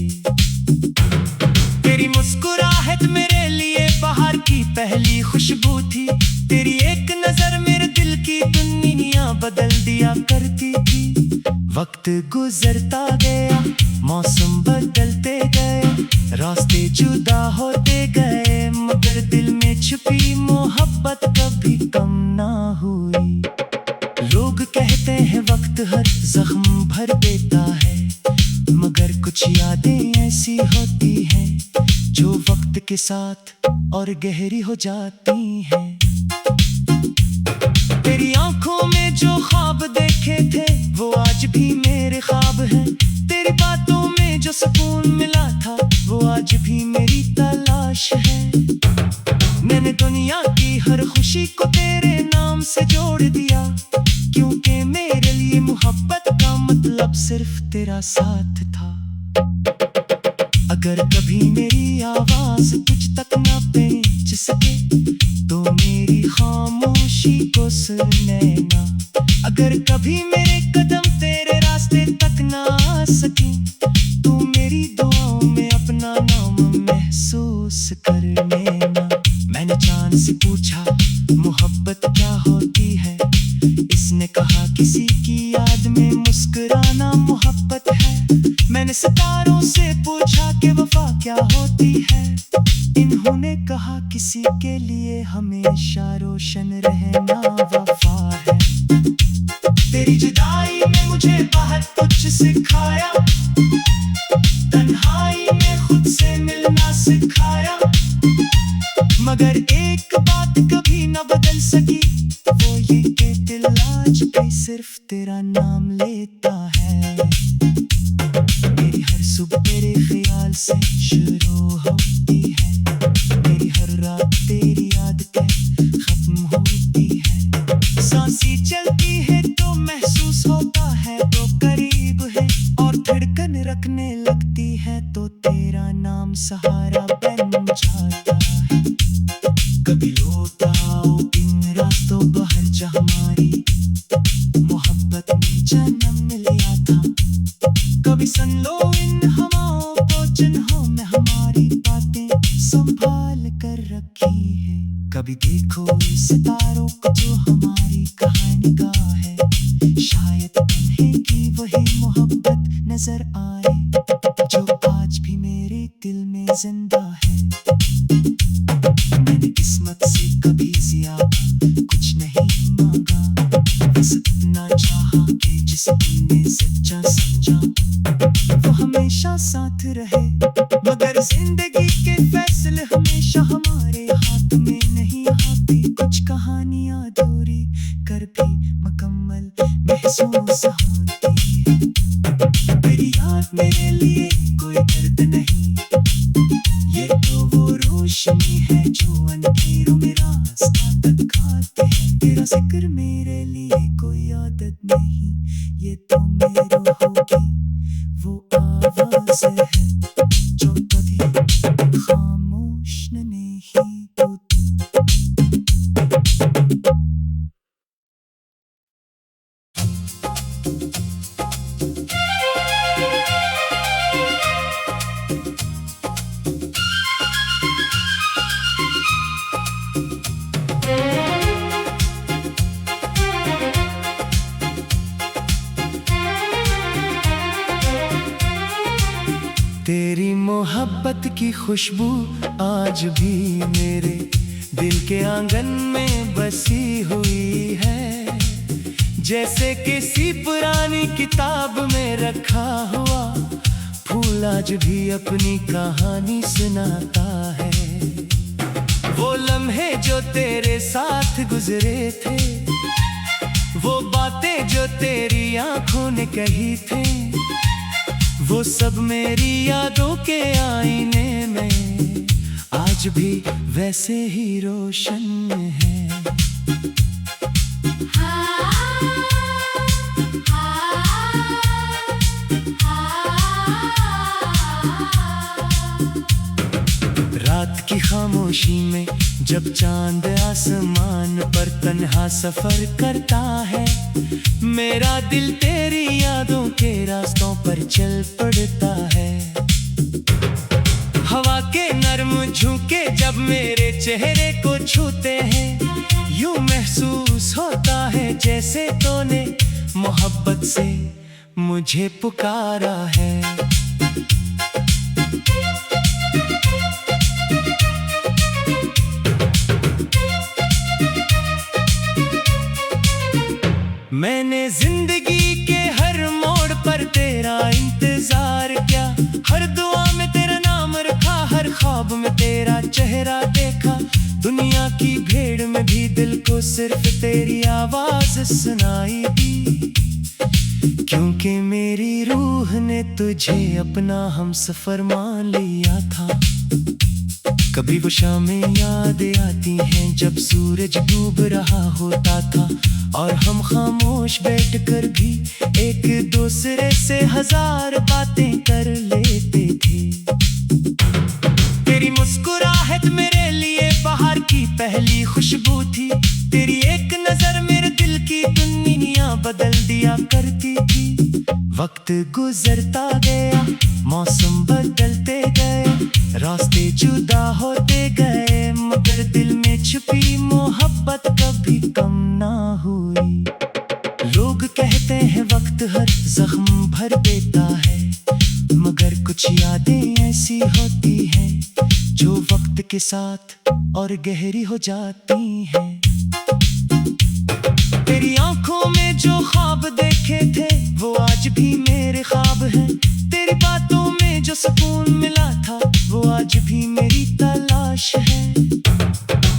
तेरी मुस्कुराहट मेरे लिए बाहर की पहली खुशबू थी, तेरी एक नजर मेरे दिल की दुनिया बदल दिया करती थी। वक्त गुजरता गया, मौसम बदलते गए, रास्ते जुदा होते गए, मगर दिल में छुपी मोहब्बत कभी कम ना हुई। लोग कहते हैं वक्त हर जख्म भर देता है, मगर कुछ यादें ऐसी होती हैं जो वक्त के साथ और गहरी हो जाती हैं। तेरी आंखों में जो ख्वाब देखे थे वो आज भी मेरे ख्वाब हैं, तेरी बातों में जो सुकून मिला था वो आज भी मेरी तलाश है। मैंने दुनिया की हर खुशी को तेरे नाम से जोड़ दिया, क्योंकि मेरे लिए मोहब्बत का मतलब सिर्फ तेरा साथ था। अगर कभी मेरी आवाज तुझ तक ना पहुंच सके तो मेरी खामोशी को सुन लेना। अगर कभी मेरे कदम तेरे रास्ते तक ना आ सके तो मेरी दुआओं में अपना नाम महसूस कर लेना। मैंने चांद से पूछा मोहब्बत क्या होती है, इसने कहा किसी की याद में मुस्कुराना मोहब्बत है। मैंने सितारों से पूछा कि वफा क्या होती है, इन्होंने कहा किसी के लिए हमेशा रोशन रहना वफा है। तेरी जुदाई में मुझे बहुत कुछ सिखाया, तन्हाई में खुद से मिलना सिखाया, मगर एक बात कभी न बदल सकी, वो ये कि दिल आज भी सिर्फ तेरा नाम लेता है। मेरी हर सुबह तेरे ख्याल से शुरू होती है, मेरी हर रात तेरी याद के खत्म होती है। सांसें चलती है तो महसूस होता है तो करीब है, और धड़कन रखने लगती है तो तेरा नाम सहारा बन जाता है। कभी लौट आओ इन रातों बाहर जहाँ हमारी मोहब्बत में जन्म लिया था। कभी सुन लो इन हवाओं को जिन्हों में हमारी बातें संभाल कर रखी है। कभी देखो इस सितारों को जो हमारी कहानी का है, शायद तुम्हें की वही मोहब्बत नजर आए जो आज भी मेरे दिल में जिंदा है। मैंने किस्मत से कभी ज्यादा कुछ नहीं मांगा, बस इतना चाहा कि जिसने सच्चा समझा वो हमेशा साथ रहे। मगर जिंदगी के फैसले हमेशा हमारे हाथ में नहीं आती, कुछ कहानियां अधूरी कर भी मुकम्मल महसूस होती है। तेरी याद मेरे लिए कोई दर्द नहीं, ये तो वो रोशनी है जो अंधेरों में रास्ता दिखाती है। तेरा जिक्र मेरे लिए कोई आदत नहीं, ये तो मेरी रूह की वो आवाज़ है जो कभी खामोश नहीं होती। तेरी मोहब्बत की खुशबू आज भी मेरे दिल के आंगन में बसी हुई है, जैसे किसी पुरानी किताब में रखा हुआ फूल आज भी अपनी कहानी सुनाता है। वो लम्हे जो तेरे साथ गुजरे थे, वो बातें जो तेरी आंखों ने कही थी, वो सब मेरी यादों के आईने में आज भी वैसे ही रोशन है। रात की खामोशी में जब चांद आसमान पर तन्हा सफर करता है, मेरा दिल तेरी यादों के रास्तों पर चल पड़ता है। हवा के नरम झोंके जब मेरे चेहरे को छूते हैं, यूं महसूस होता है जैसे तूने मोहब्बत से मुझे पुकारा है। मैंने जिंदगी के हर मोड़ पर तेरा इंतजार किया, हर दुआ में तेरा नाम रखा, हर ख्वाब में तेरा चेहरा देखा। दुनिया की भीड़ में भी दिल को सिर्फ तेरी आवाज सुनाई दी, क्योंकि मेरी रूह ने तुझे अपना हमसफर मान लिया था। कभी वो शामें याद आती हैं जब सूरज डूब रहा होता था, और हम खामोश बैठकर भी एक दूसरे से हजार बातें कर लेते थे। तेरी मुस्कुराहट मेरे लिए बाहर की पहली खुशबू थी, तेरी एक नजर मेरे दिल की दुनिया बदल दिया करती थी। वक्त गुजरता गया, मौसम बदलते गए, रास्ते जुदा होते गए, मगर दिल में छुपी मोहब्बत कभी कम ना हुई। लोग कहते हैं वक्त हर जख्म भर देता है, मगर कुछ यादें ऐसी होती हैं जो वक्त के साथ और गहरी हो जाती हैं। तेरी आंखों में जो ख्वाब देखे थे वो आज भी मेरे ख्वाब हैं, तेरी बातों में जो सुकून मिला था वो आज भी मेरी तलाश है।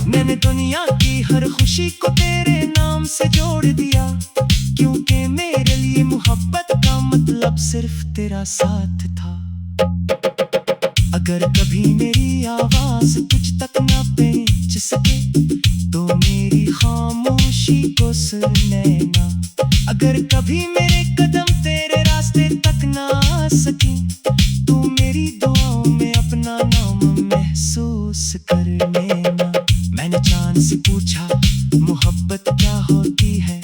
मैंने दुनिया की हर खुशी को तेरे नाम से जोड़ दिया, क्योंकि मेरे लिए मोहब्बत का मतलब सिर्फ तेरा साथ था। अगर कभी मेरी आवाज तुझ तक ना पहुंच सके तो मेरी खामोशी खामोशी को सुने ना। अगर कभी मेरे कदम तेरे रास्ते तक ना आ सकी, तो मेरी दुआओं में अपना नाम महसूस कर लेना। मैंने चांद से पूछा मोहब्बत क्या होती है,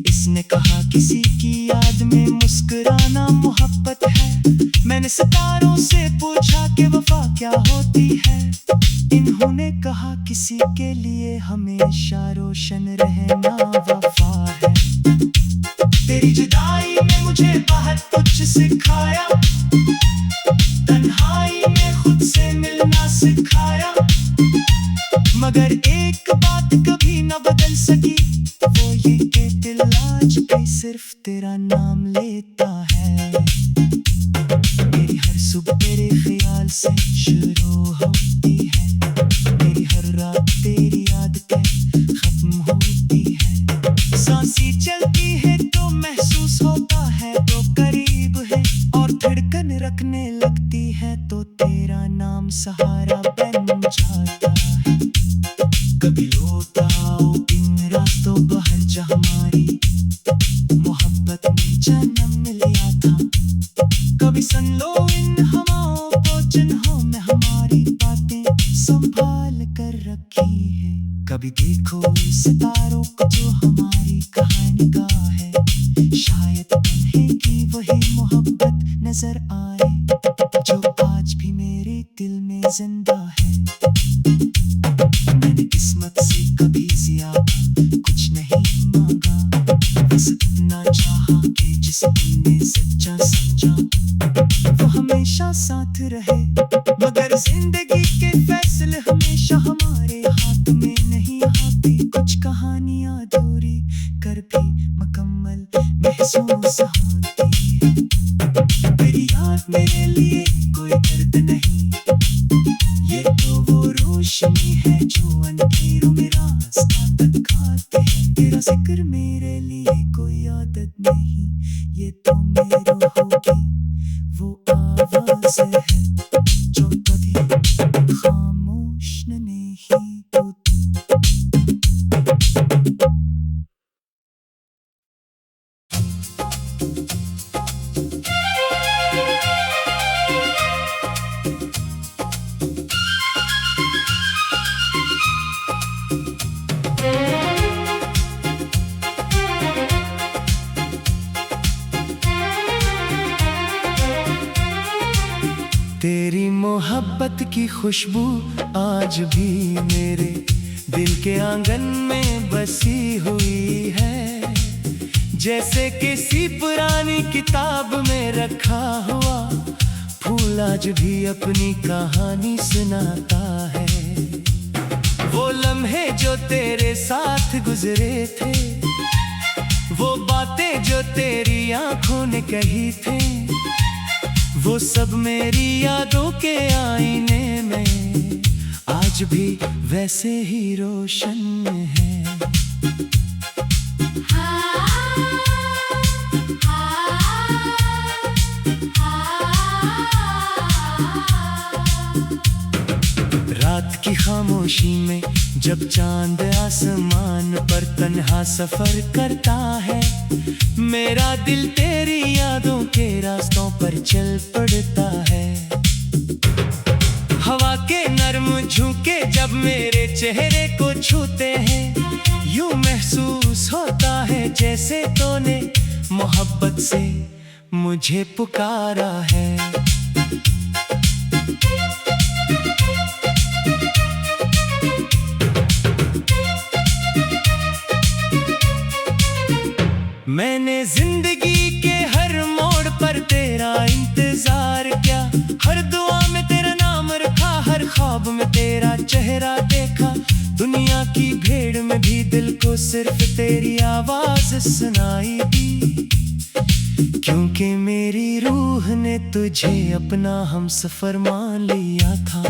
इसने कहा किसी की याद में मुस्कुराना मोहब्बत है। मैंने सितारों से पूछा कि वफा क्या होती है, इन्होंने कहा किसी के लिए हमेशा रोशन रहना वफा है। तेरी जुदाई ने मुझे बहुत कुछ सिखाया, तन्हाई में खुद से मिलना सिखाया, मगर एक बात कभी न बदल सकी, वो ये कि दिल आज भी सिर्फ तेरा नाम लेता है। मेरी हर सुबह तेरे ख्याल से शुरू होती है, मेरी हर रात तेरी याद पे खत्म होती है। सांसें चलती है तो महसूस होता है तो करीब है, और धड़कन रखने लगती है तो तेरा नाम सहारा बन जाता है। कभी लौटा आओ इन रास्तों बहर जा हमारी मोहब्बत में जन्म लिया था, कभी सुन लो इन हवाओं को जिन्हों में हमारी बातें संभाल कर रखी है। कभी देखो इन सितारों को जो हमारी कहानी का है, शायद तुम्हें की वही मोहब्बत नजर आए जो आज भी मेरे दिल में जिंदा है। मैंने किस्मत से कभी ज्यादा कुछ नहीं मांगा, बस इतना चाहा कि जिसने सच्चा समझा वो हमेशा साथ रहे, मगर जिंदगी के फैसले हमेशा हमारे हाथ में नहीं आती। कुछ कहानियां अधूरी कर भी मुकम्मल महसूस होती है। तेरी याद मेरे लिए कोई दर्द नहीं, ये तो वो रोशनी है जो अंधेरों में रास्ता दिखाते हैं। तेरा जिक्र मेरे लिए कोई आदत नहीं, ये तो मेरी होगी वो आवाज़ है जो कभी खामोश नहीं होती। तेरी मोहब्बत की खुशबू आज भी मेरे दिल के आंगन में बसी हुई है, जैसे किसी पुरानी किताब में रखा हुआ फूल आज भी अपनी कहानी सुनाता है। वो लम्हे जो तेरे साथ गुजरे थे, वो बातें जो तेरी आंखों ने कही थी, वो सब मेरी यादों के आईने में आज भी वैसे ही रोशन है। रात की खामोशी में जब चांद आसमान पर तन्हा सफर करता है, मेरा दिल तेरी यादों के रास्तों पर चल पड़ता है। हवा के नर्म झोंके जब मेरे चेहरे को छूते हैं, यूं महसूस होता है जैसे तूने मोहब्बत से मुझे पुकारा है। मैंने जिंदगी के हर मोड़ पर तेरा इंतजार किया, हर दुआ में तेरा नाम रखा, हर ख्वाब में तेरा चेहरा देखा। दुनिया की भीड़ में भी दिल को सिर्फ तेरी आवाज सुनाई दी, क्योंकि मेरी रूह ने तुझे अपना हमसफर मान लिया था।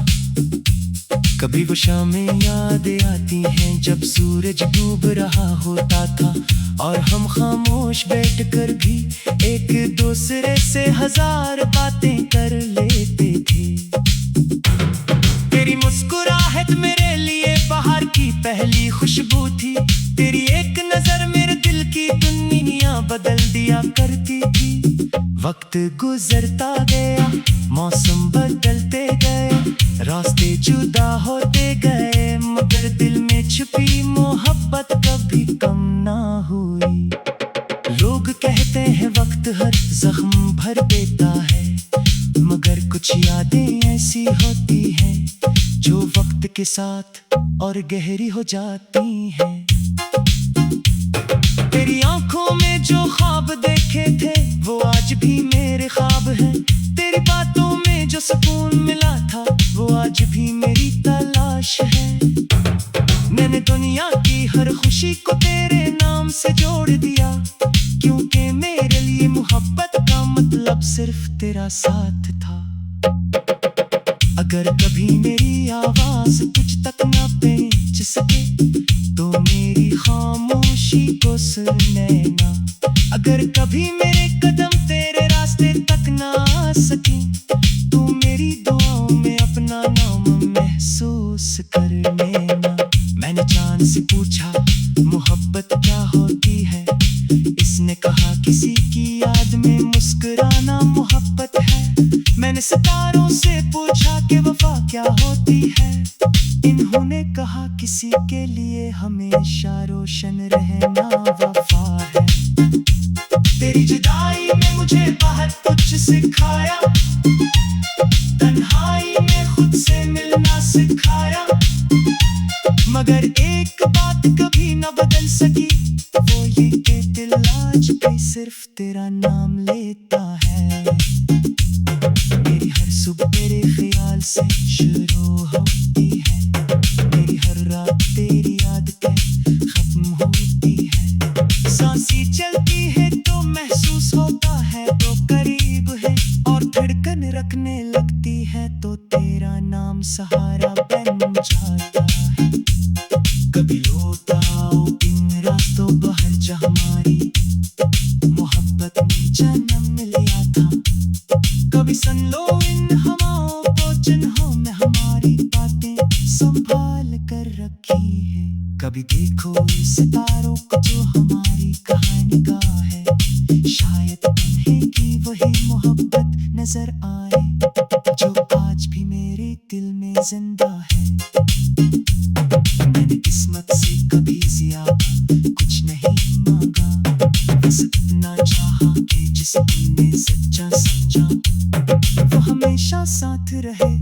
कभी वो शामें याद आती हैं जब सूरज डूब रहा होता था, और हम खामोश बैठकर भी एक दूसरे से हजार बातें कर लेते थे। तेरी मुस्कुराहट मेरे लिए बाहर की पहली खुशबू थी, तेरी एक बदल दिया करती थी। वक्त गुजरता गया, मौसम बदलते गए, रास्ते जुदा होते गए, मगर दिल में छुपी मोहब्बत कभी कम ना हुई। लोग कहते हैं वक्त हर जख्म भर देता है, मगर कुछ यादें ऐसी होती हैं जो वक्त के साथ और गहरी हो जाती हैं। तेरी आंखों में जो ख्वाब देखे थे वो आज भी मेरे ख्वाब हैं। तेरी बातों में जो सुकून मिला था वो आज भी मेरी तलाश है। मैंने दुनिया की हर खुशी को तेरे नाम से जोड़ दिया, क्योंकि मेरे लिए मोहब्बत का मतलब सिर्फ तेरा साथ था। अगर कभी मेरी आवाज तुझ तक ना पहुंच सके तो मेरी खामोशी को सुन लेना। अगर कभी मेरे कदम तेरे रास्ते तक ना आ सके तो मेरी दुआओं में अपना नाम महसूस कर लेना। मैंने चांद से पूछा मोहब्बत क्या होती है, इसने कहा किसी की याद में मुस्कुराना मोहब्बत है। मैंने सितारों से पूछा कि वफा क्या होती है, इन्होंने कहा किसी के लिए हमेशा रोशन रहना वफा है। तेरी जुदाई में मुझे बहुत कुछ सिखाया, तन्हाई में खुद से मिलना सिखाया, मगर एक बात कभी न बदल सकी, वो ये कि दिल आज भी सिर्फ तेरा नाम लेता है। मेरी हर सुबह तेरे ख्याल से शुरू होती है, मेरी हर रात तेरी आदतें खत्म होती है। सांसें चलती है तो महसूस होता है तो करीब है, और धड़कन रखने लगती है तो तेरा नाम सहारा बन जाता है। कभी रोता हो इन रातों बहर जा हमारी मोहब्बत में जन्म लिया था। कभी सुन लो इन हवाओं को जिन्हों में हमारी बातें संभाल कर रखी है। कभी देखो इन सितारों को जो हमारी कहानी का है, शायद उन्हें की वही मोहब्बत नजर आए जो आज भी मेरे दिल में जिंदा है। मैंने किस्मत से कभी ज्यादा कुछ नहीं मांगा, बस इतना चाहा कि जिसने सच्चा समझा वो हमेशा साथ रहे।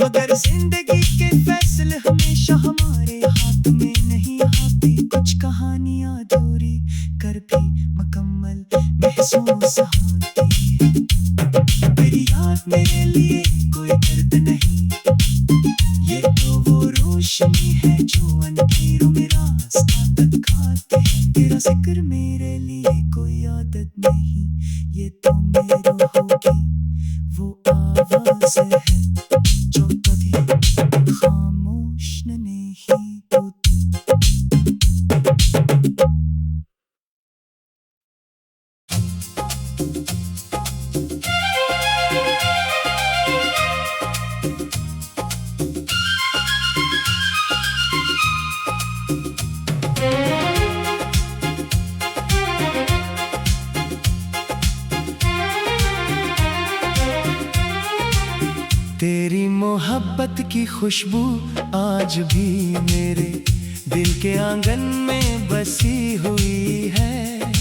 मगर जिंदगी के फैसले हमेशा हमारे हाथ में नहीं आती, कुछ कहानियां अधूरी कर भी मुकम्मल महसूस होती है। तेरी याद मेरे लिए कोई दर्द नहीं, ये तो वो रोशनी है जो अंधेरों में रास्ता दिखाते हैं। तेरा जिक्र मेरे लिए कोई आदत नहीं, ये तो मेरी होगी वो आवाज़ है जो कभी खामोश नहीं होती। तेरी मोहब्बत की खुशबू आज भी मेरे दिल के आंगन में बसी हुई है,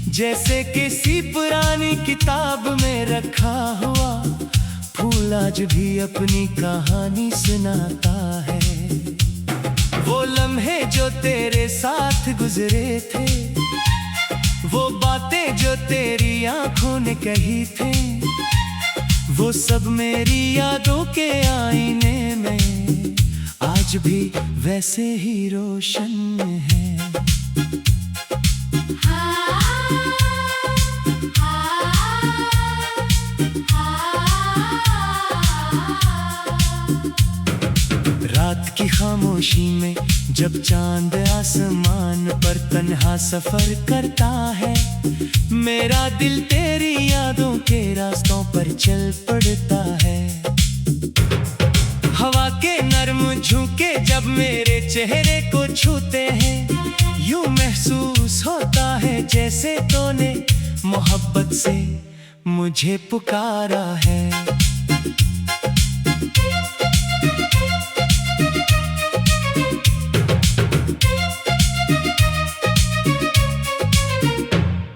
जैसे किसी पुरानी किताब में रखा हुआ फूल आज भी अपनी कहानी सुनाता है। वो लम्हे जो तेरे साथ गुजरे थे, वो बातें जो तेरी आंखों ने कही थी, वो सब मेरी यादों के आईने में आज भी वैसे ही रोशन है। रात की खामोशी में जब चांद आसमान पर तन्हा सफर करता है, मेरा दिल तेरी यादों के रास्तों पर चल पड़ता है। हवा के नरम झुके जब मेरे चेहरे को छूते हैं, यूं महसूस होता है जैसे तूने मोहब्बत से मुझे पुकारा है।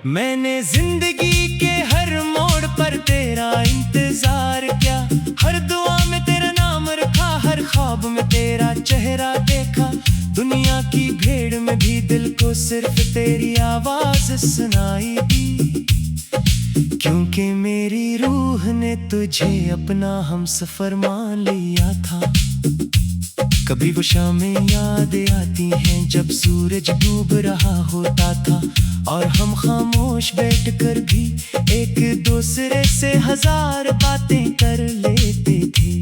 मैंने जिंदगी के हर मोड़ पर तेरा इंतजार किया, हर दुआ में तेरा नाम रखा, हर ख्वाब में तेरा चेहरा देखा। दुनिया की भीड़ में भी दिल को सिर्फ तेरी आवाज सुनाई दी, क्योंकि मेरी रूह ने तुझे अपना हमसफर मान लिया था। कभी वो शामें याद आती हैं जब सूरज डूब रहा होता था, और हम खामोश बैठकर भी एक दूसरे से हजार बातें कर लेते थे।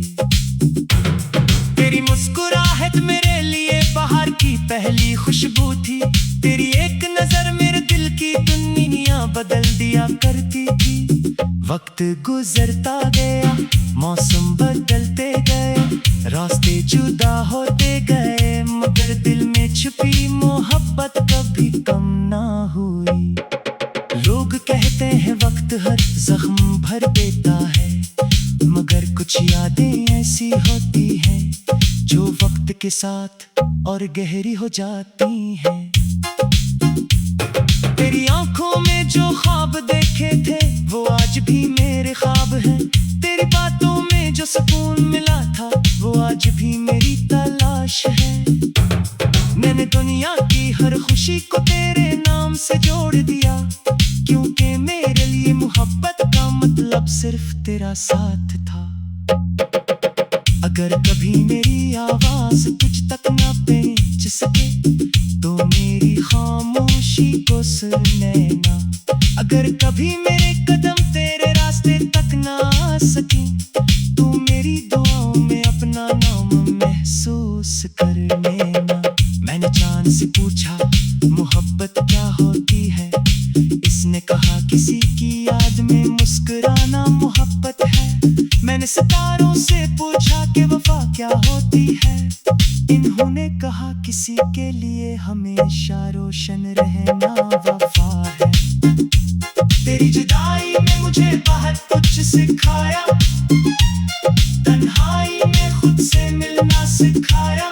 तेरी मुस्कुराहट मेरे लिए बाहर की पहली खुशबू थी, तेरी एक नजर मेरे दिल की दुनिया बदल दिया करती थी। वक्त गुजरता गया, मौसम बदलते गए, रास्ते जुदा होते गए, मगर दिल में छुपी मोहब्बत कभी कम ना हुई। लोग कहते हैं वक्त हर जख्म भर देता है, मगर कुछ यादें ऐसी होती हैं जो वक्त के साथ और गहरी हो जाती हैं। तेरी आंखों में जो ख्वाब देखे थे वो आज भी मेरे ख्वाब हैं, तेरी बातों में जो सुकून मिला था वो आज भी मेरी तलाश है। मैंने दुनिया की हर खुशी को तेरे नाम से जोड़ दिया, क्योंकि मेरे लिए मोहब्बत का मतलब सिर्फ तेरा साथ था। अगर कभी मेरी आवाज तुझ तक ना पहुंच सके तो मेरी खामोशी को सुन लेना। अगर कभी मेरे कदम तेरे रास्ते तक ना आ सके तो मेरी दुआओं में अपना नाम महसूस कर लेना। मैंने चांद से पूछा मोहब्बत क्या होती है, इसने कहा किसी की याद में मुस्कुराना मोहब्बत है। मैंने सितारों से पूछा कि वफा क्या होती है, इन्होंने कहा किसी के लिए हमेशा रोशन रहना वफा है। तेरी जुदाई ने मुझे बहुत कुछ सिखाया, तन्हाई में खुद से मिलना सिखाया,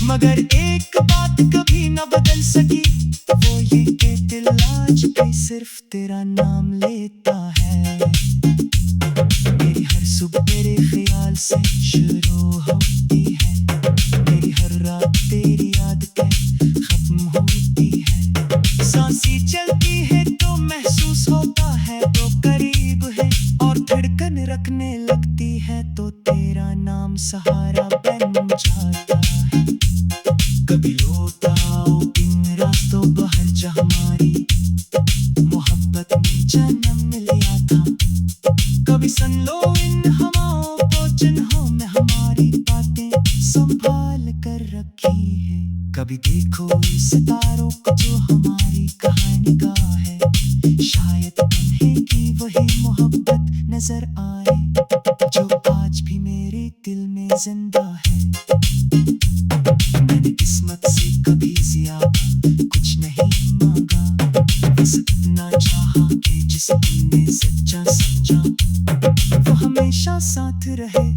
मगर एक बात कभी न बदल सकी, वो ये कि दिल आज भी सिर्फ तेरा नाम लेता है। मेरी हर सुबह तेरे ख्याल से शुरू होती है, मेरी हर रात तेरी याद पे खत्म होती है। सांसें चलती है तो महसूस होता है तो करीब है, और धड़कन रखने लगती है तो तेरा नाम सहारा बन जाता है। कभी लौट आओ इन रास्तों पर जहाँ हमारी मोहब्बत में जन्म लिया था, कभी सुन लो इन हवाओं को जिन्हों में हमारी बातें संभाल कर रखी है। कभी देखो इस सितारों को जो हमारी कहानी का है, शायद उन्हें की वही मोहब्बत नजर आए जो आज भी मेरे दिल में जिंदा है। मैंने किस्मत से कभी ज्यादा कुछ नहीं मांगा, बस इतना चाहा कि जिसने सच्चा सच्चा वो हमेशा साथ रहे,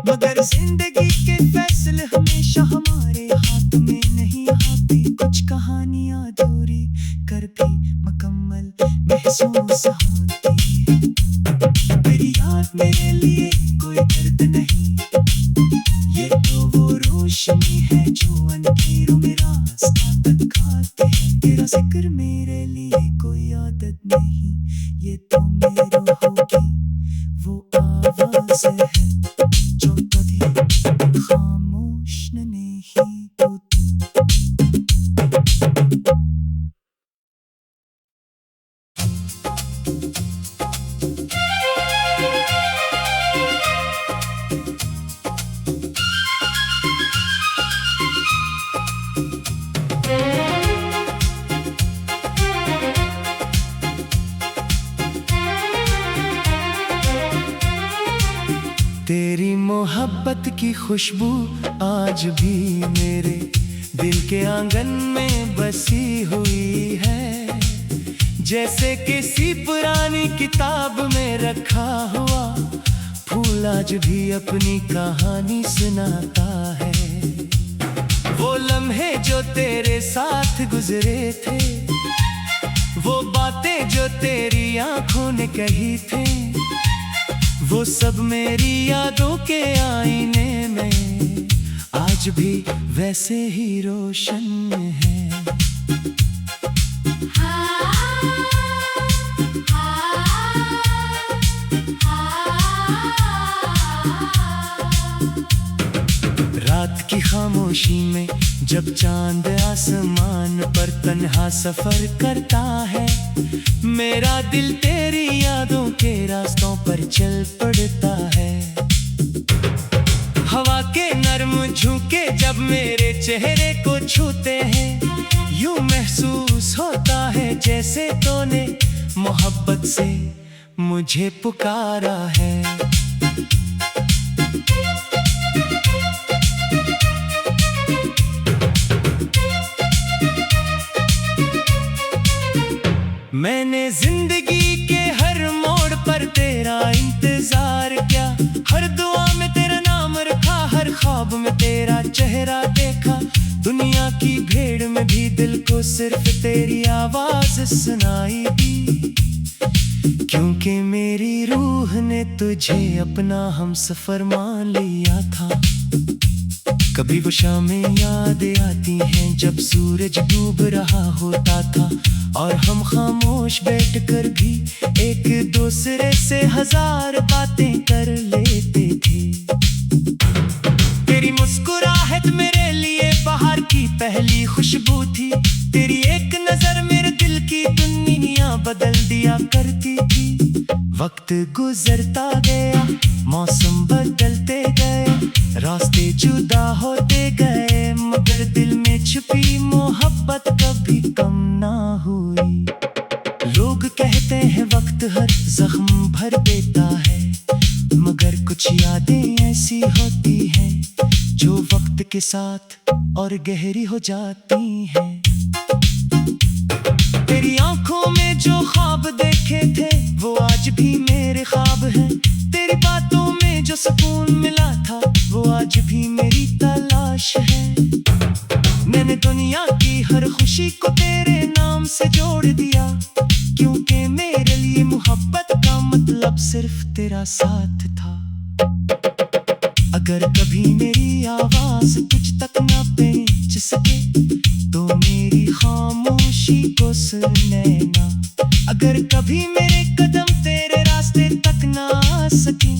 मगर जिंदगी के फैसले हमेशा हमारे हाथ में नहीं होती। कुछ कहानियां अधूरी कर भी मुकम्मल महसूस होती है। मेरी याद मेरे लिए कोई दर्द नहीं, ये तो वो रोशनी है जो अंधेरों में रास्ता दिखाती है। तेरा जिक्र मेरे लिए कोई आदत नहीं, ये तो मेरी रूह की वो आवाज़ है जो कभी खामोश नहीं होती। मोहब्बत की खुशबू आज भी मेरे दिल के आंगन में बसी हुई है। जैसे किसी पुरानी किताब में रखा हुआ फूल आज भी अपनी कहानी सुनाता है। वो लम्हे जो तेरे साथ गुजरे थे, वो बातें जो तेरी आंखों ने कही थी, वो सब मेरी यादों के आईने में आज भी वैसे ही रोशन है। रात की खामोशी में जब चांद आसमान पर तन्हा सफर करता है, मेरा दिल तेरी यादों के रास्तों पर चल पड़ता है। हवा के नरम झोंके जब मेरे चेहरे को छूते हैं, यूं महसूस होता है जैसे तूने मोहब्बत से मुझे पुकारा है। मैंने जिंदगी के हर मोड़ पर तेरा इंतजार किया, हर दुआ में तेरा नाम रखा, हर ख्वाब में तेरा चेहरा देखा। दुनिया की भीड़ में भी दिल को सिर्फ तेरी आवाज सुनाई दी, क्योंकि मेरी रूह ने तुझे अपना हमसफर मान लिया था। कभी वो शामें याद आती हैं जब सूरज डूब रहा होता था, और हम खामोश बैठकर भी एक दूसरे से हजार बातें कर लेते थे। तेरी मुस्कुराहट मेरे लिए बाहर की पहली खुशबू थी, तेरी एक नजर मेरे दिल की दुनिया बदल दिया करती थी। वक्त गुजरता गया, मौसम बदलते गए, रास्ते जुदा होते गए, मगर दिल में छुपी मोहब्बत कभी कम ना हुई। लोग कहते हैं वक्त हर जख्म भर देता है, मगर कुछ यादें ऐसी होती हैं जो वक्त के साथ और गहरी हो जाती हैं। तेरी आंखों में जो ख्वाब देखे थे वो आज भी मेरे ख्वाब हैं, तेरी बातों में जो सुकून मिला था वो आज भी मेरी तलाश है। मैंने दुनिया की हर खुशी को तेरे नाम से जोड़ दिया, क्योंकि मेरे लिए मोहब्बत का मतलब सिर्फ तेरा साथ था। अगर कभी मेरी आवाज तुझ तक ना पहुंच सके तो मेरी खामोशी को सुन लेना। अगर कभी मेरे कदम तेरे रास्ते तक ना आ सके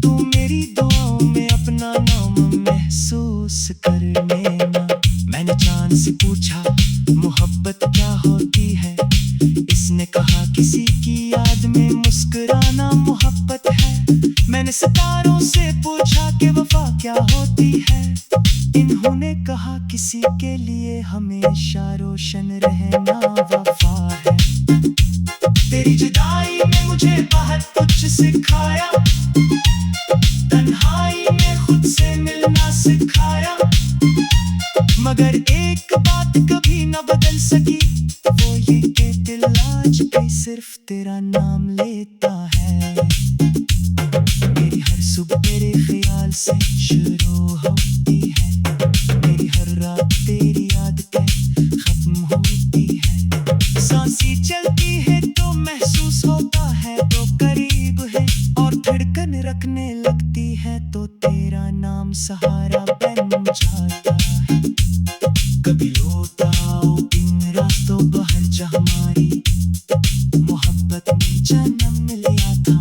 तो मेरी दुआओं में अपना नाम महसूस कर लेना। मैंने चांद से पूछा मोहब्बत क्या होती है, इसने कहा किसी की याद में मुस्कुराना मोहब्बत है। मैंने सितारों से पूछा कि वफा क्या होती है, इन्होंने कहा किसी के लिए हमेशा रोशन रहना वफा है। तेरी जुदाई में मुझे बहुत कुछ सिखाया, तन्हाई में खुद से मिलना सिखाया, मगर एक बात कभी न बदल सकी, वो ये कि दिल आज भी सिर्फ तेरा नाम लेता है। मेरी हर सुबह तेरे ख्याल से शुरू होती है, मेरी हर रात तेरी यादें खत्म होती है। सांसें चलती है तो महसूस होता है तो करीब है, और धड़कन रखने लगती है तो तेरा नाम सहारा बन जाता है। कभी रोता हो इन रातों बाहर जा हमारी मोहब्बत में जन्म लिया था,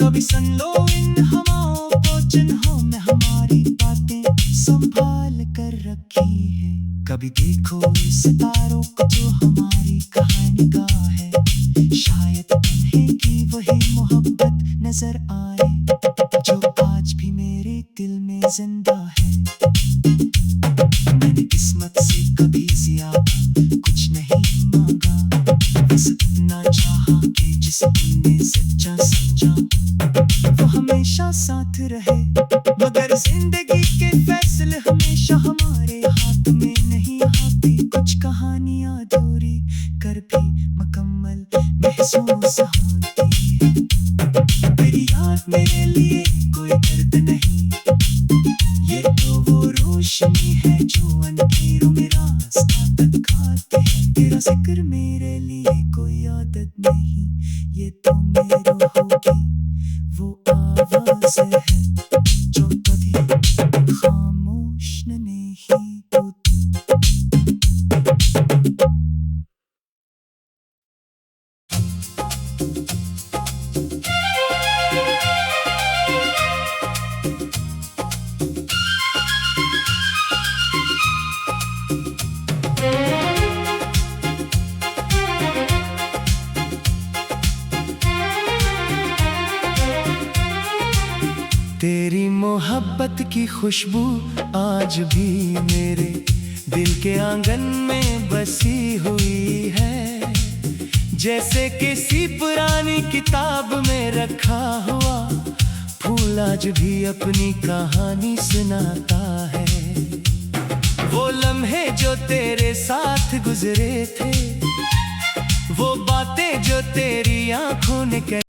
कभी सुन लो इन हवाओं को जिन्हों में हमारी बातें संभाल कर रखी है। कभी देखो इस सितारों को जो हमारी कहानी का है, शायद तुम्हें की वही मोहब्बत नजर आए जो आज भी मेरे दिल में जिंदा है। मैंने किस्मत से कभी ज्यादा कुछ नहीं मांगा, बस इतना चाहा कि जिस दिल में सच्चा समझा वो हमेशा साथ रहे। महसूस होती है। तेरी याद मेरे लिए कोई दर्द नहीं, ये तो वो रोशनी है जो अंधेरों में रास्ता दिखाती है। तेरा जिक्र मेरे लिए कोई आदत नहीं, ये तो मेरी होगी वो आवाज़ है जो कभी खामोश नहीं होती। तेरी मोहब्बत की खुशबू आज भी मेरे दिल के आंगन में बसी हुई है। जैसे किसी पुरानी किताब में रखा हुआ फूल आज भी अपनी कहानी सुनाता है। वो लम्हे जो तेरे साथ गुजरे थे, वो बातें जो तेरी आंखों ने